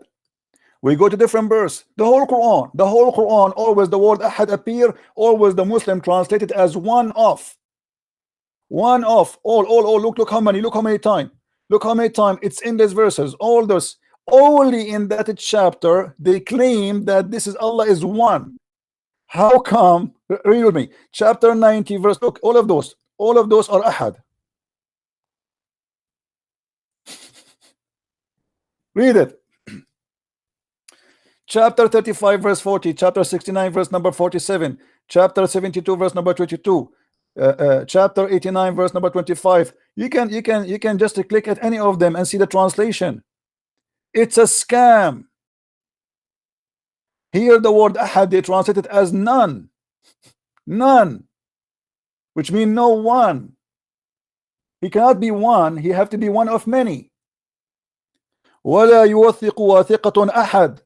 We go to different verse. The whole Quran, always the word ahad appear, always the Muslim translated as one of. One of. All. Look how many time. Look how many time it's in these verses. All those. Only in that chapter they claim that this is Allah is one. How come? Read with me. Chapter 90 verse. Look, all of those are ahad. Read it. Chapter 35 verse 40, chapter 69 verse number 47, chapter 72 verse number 22, chapter 89 verse number 25. You can just click at any of them and see the translation. It's a scam. Here the word ahad they translate it as none, which means no one. He cannot be one, he have to be one of many. ولا يوثق واثقة أحد.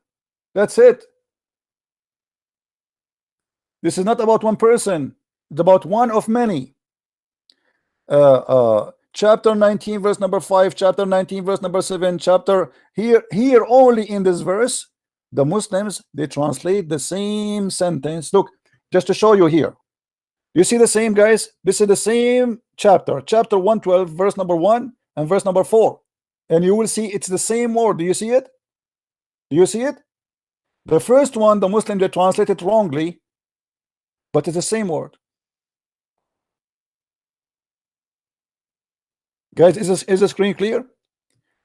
That's it. This is not about one person, it's about one of many. Chapter 19 verse number 5, chapter 19 verse number 7, chapter here only in this verse the Muslims they translate the same sentence. Look, just to show you here, you see the same, guys. This is the same chapter 112 verse number 1 and verse number 4, and you will see it's the same word. Do you see it? Do you see it? The first one, the Muslim they translate it wrongly, but it's the same word. Guys, is the screen clear?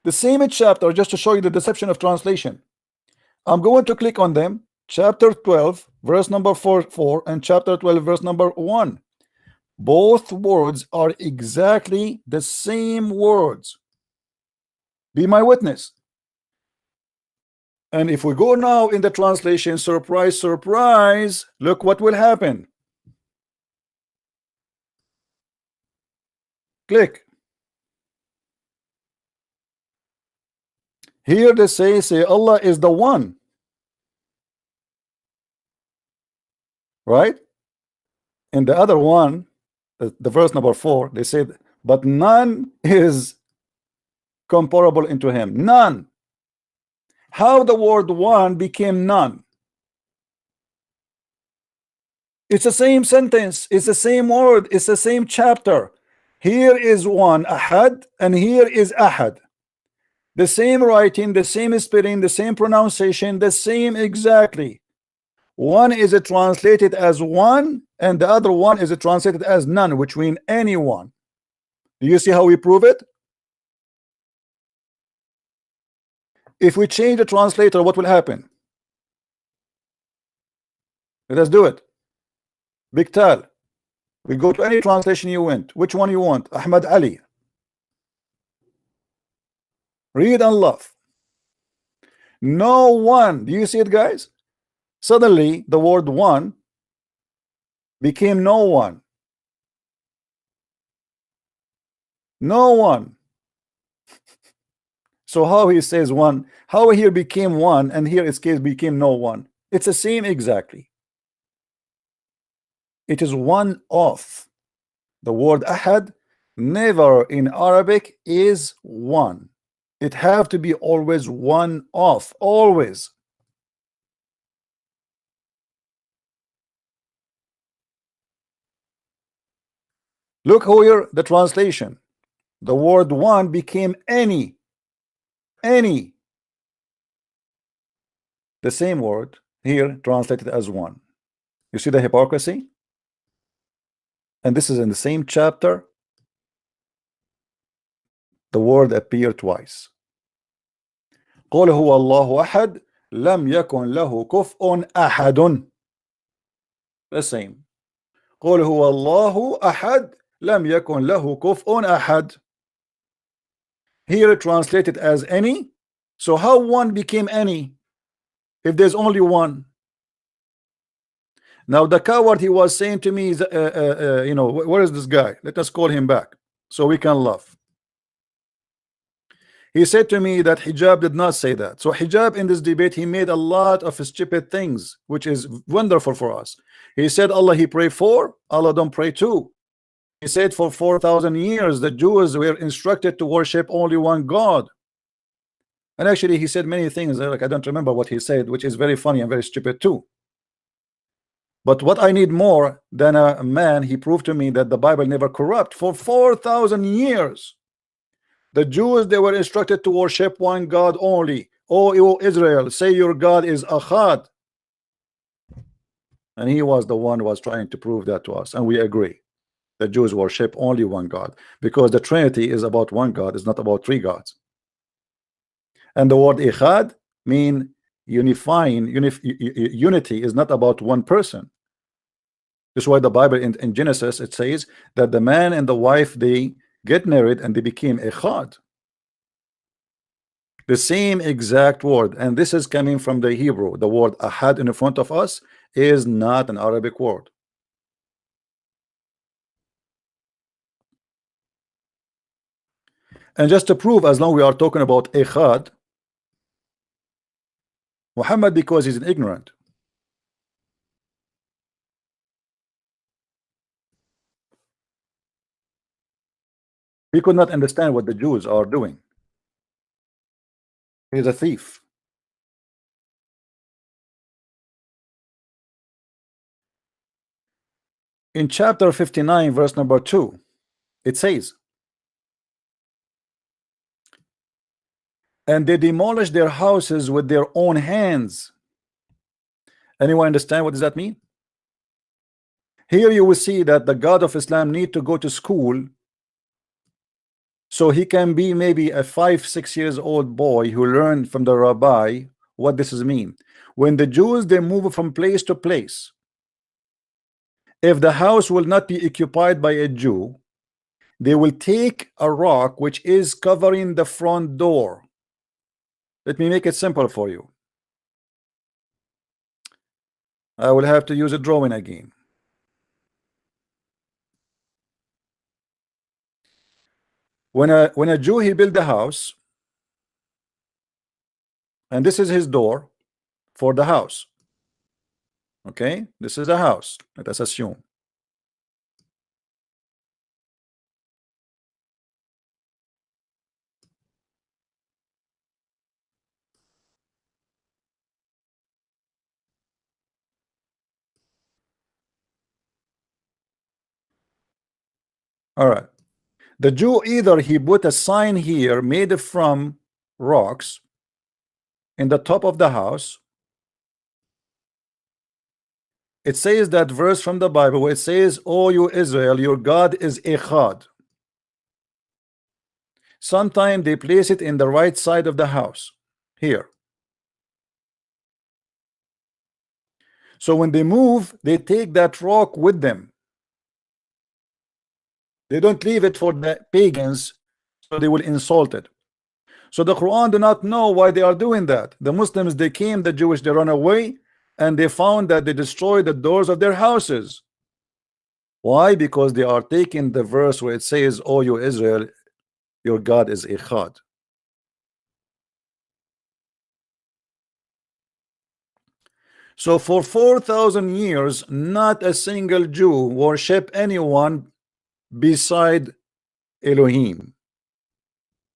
The same chapter, just to show you the deception of translation. I'm going to click on them. Chapter 12 verse number 4 and chapter 12 verse number 1. Both words are exactly the same words. Be my witness. And if we go now in the translation, surprise, surprise, look what will happen. Click. Here they say Allah is the one. Right? And the other one, the verse number 4, they said, but none is comparable into him. None. How the word one became none? It's the same sentence, it's the same word, it's the same chapter. Here is one, ahad, and here is ahad. The same writing, the same spelling, the same pronunciation, the same exactly. One is translated as one, and the other one is translated as none, which means anyone. Do you see how we prove it? If we change the translator, what will happen? Let us do it. Big Tal. We go to any translation you want. Which one you want? Ahmad Ali. Read and love. No one. Do you see it, guys? Suddenly, the word one became no one. No one. So how he says one, how here became one, and here its case became no one. It's the same exactly. It is one of. The word ahad never in Arabic is one. It have to be always one of, always. Look here, the translation. The word one became any. Any. The same word here translated as one. You see the hypocrisy? And this is in the same chapter. The word appeared twice. قل هو الله أحد لم يكن له كفء أحد. The same. قل هو الله أحد لم يكن له كفء أحد. Here translated as any. So how one became any if there's only one? Now the coward, he was saying to me, you know, where is this guy? Let us call him back so we can laugh. He said to me that hijab did not say that. So hijab in this debate, he made a lot of stupid things, which is wonderful for us. He said Allah he pray for, Allah don't pray to. He said for 4,000 years the Jews were instructed to worship only one God. And actually he said many things like I don't remember what he said, which is very funny and very stupid too. But what I need more than a man, he proved to me that the Bible never corrupt. For 4,000 years the Jews, they were instructed to worship one God only. O Israel, say your God is Achad. And he was the one who was trying to prove that to us, and we agree. The Jews worship only one God, because the Trinity is about one God, it's not about three gods. And the word Echad mean unifying. Unity is not about one person. This is why the Bible in Genesis it says that the man and the wife, they get married and they became Echad. The same exact word, and this is coming from the Hebrew. The word Ahad in front of us is not an Arabic word. And just to prove, as long we are talking about Echad, Muhammad, because he's an ignorant, he could not understand what the Jews are doing. He's a thief. In chapter 59 verse number 2 it says, and they demolished their houses with their own hands. Anyone understand what does that mean? Here you will see that the God of Islam need to go to school so he can be maybe a 5-6 years old boy who learned from the rabbi what this is mean. When the Jews, they move from place to place, if the house will not be occupied by a Jew, they will take a rock which is covering the front door. Let me make it simple for you. I will have to use a drawing again. When a Jew, he built a house, and this is his door for the house. Okay, this is a house. Let us assume. All right. The Jew, either he put a sign here made from rocks in the top of the house. It says that verse from the Bible where it says, "O you Israel, your God is Echad." Sometimes they place it in the right side of the house here. So when they move, they take that rock with them. They don't leave it for the pagans, so they will insult it. So the Quran do not know why they are doing that. The Muslims, they came, the Jewish, they run away, and they found that they destroyed the doors of their houses. Why? Because they are taking the verse where it says, "O you Israel, your God is Echad." So for 4,000 years, not a single Jew worship anyone beside Elohim,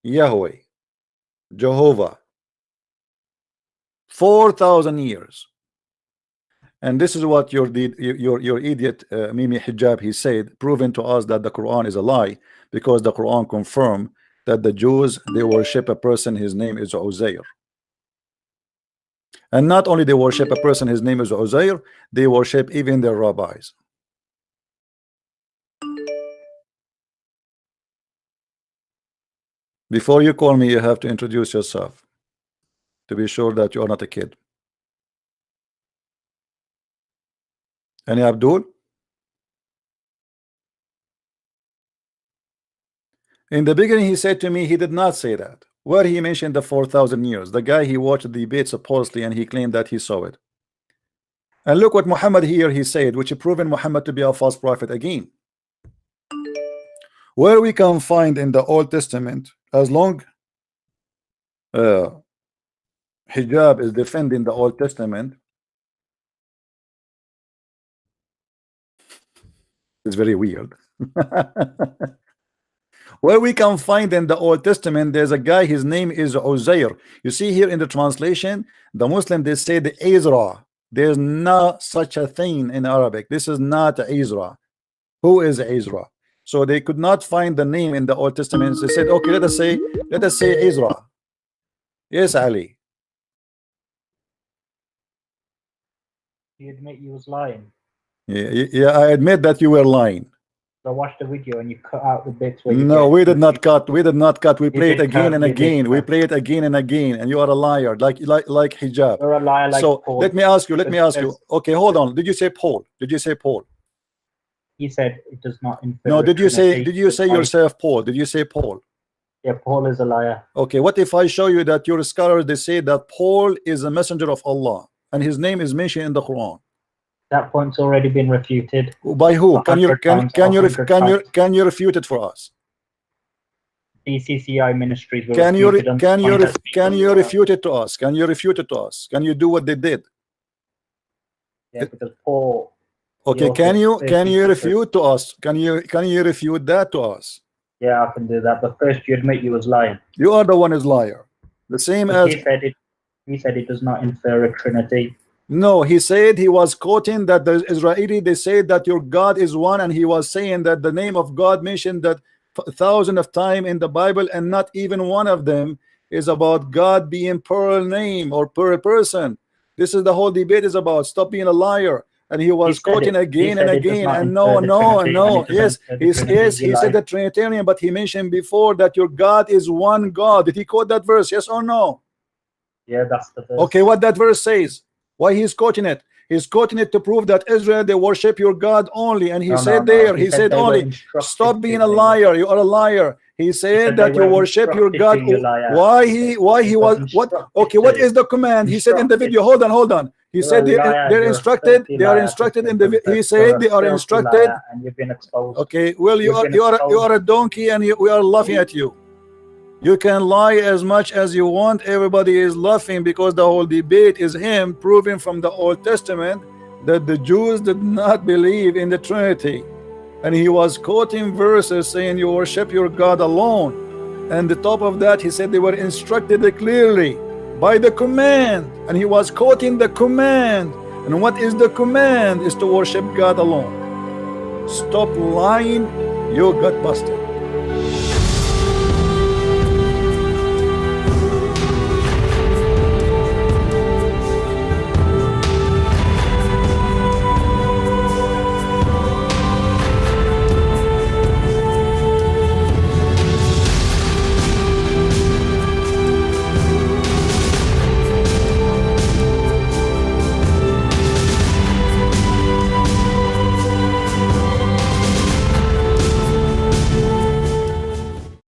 Yahweh, Jehovah. 4,000 years. And this is what your idiot Mimi Hijab, he said, proving to us that the Quran is a lie, because the Quran confirmed that the Jews, they worship a person, his name is Uzair. And not only they worship a person, his name is Uzair, they worship even their rabbis. Before you call me, you have to introduce yourself to be sure that you are not a kid. Any Abdul? In the beginning, he said to me, he did not say that. Where he mentioned the 4,000 years, the guy he watched the debate supposedly, and he claimed that he saw it. And look what Muhammad here he said, which proven Muhammad to be a false prophet again. Where we can find in the Old Testament, as long Hijab is defending the Old Testament, it's very weird. Where we can find in the Old Testament, there's a guy, his name is Uzair. You see here in the translation, the Muslim, they say the Ezra. There's not such a thing in Arabic. This is not Ezra. Who is Ezra? So they could not find the name in the Old Testament. They said, okay, let us say Ezra. Yes, Ali.
You admit you was lying.
Yeah, I admit that you were lying.
I watched the video and you cut out the bits where
No, we did not cut. We did not cut. We
You
play it
did
again
cut,
and
you did
again. We
cut.
play it again and again. And you are a liar, like hijab.
You're a liar like
So
Paul.
let me ask you.
There's-
Okay, hold on. Did you say Paul? Did you say Paul?
He said it does not infer.
No.
a
Did you say
Trinity.
yourself Paul? Did you say Paul?
Yeah, Paul is a liar.
Okay. What if I show you that your scholars they say that Paul is a messenger of Allah and his name is mentioned in the Quran?
That point's already been refuted.
By who? Can you
100 times, 100 times.
can you refute it for us?
DCCI ministries were
Can you
refuted on the point that
can
people
you
are-
refute it to us? Can you refute it to us? Can you do what they did?
Yeah, because Paul.
Okay,
also
can you
said-
refute to us? Can you refute that to us?
Yeah, I can do that. But first, you admit you was lying.
You are the one is liar. The same
But
as
he said it does not infer a Trinity.
no, he said he was quoting that the Israeli they say that your God is one, and he was saying that the name of God mentioned that thousands of times in the Bible, and not even one of them is about God being plural name or plural person. This is the whole debate is about. Stop being a liar. And he was
said
quoting
it.
again
He
and
said it does
again.
not
And no,
infer the
no,
Trinity,
no.
and it
Yes,
doesn't infer the
yes,
Trinity.
he
You
said
lied.
the Trinitarian, but he mentioned before that your God is one God. Did he quote that verse? Yes or no?
Yeah, that's the verse.
Okay, what that verse says? Why he's quoting it? He's quoting it to prove that Israel they worship your God only. And he
No,
said
no, no.
there,
He
he
said
said
they were
only.
instructed
Stop
to.
being a liar. You are a liar. He said
said
that
they
you
were
worship your
instructed
God.
to, you liar.
Why
He
he
said
why
they
he
were
was what?
instructed
Okay, what
to.
is the command? He said in the
Instructed.
video. Hold on. He
You're
said
a liar.
they're
You're a
instructed.
filthy
They are
liar,
instructed in
Christian
the. He
confess.
said
You're
they
a
are
filthy
instructed.
liar, and you've been exposed.
Okay, well
You've been
you
exposed.
are a donkey, and we are laughing at you. You can lie as much as you want. Everybody is laughing because the whole debate is him proving from the Old Testament that the Jews did not believe in the Trinity, and he was quoting verses saying you worship your God alone, and the top of that he said they were instructed clearly by the command, and he was quoting the command. And what is the command? Is to worship God alone. Stop lying, you got busted.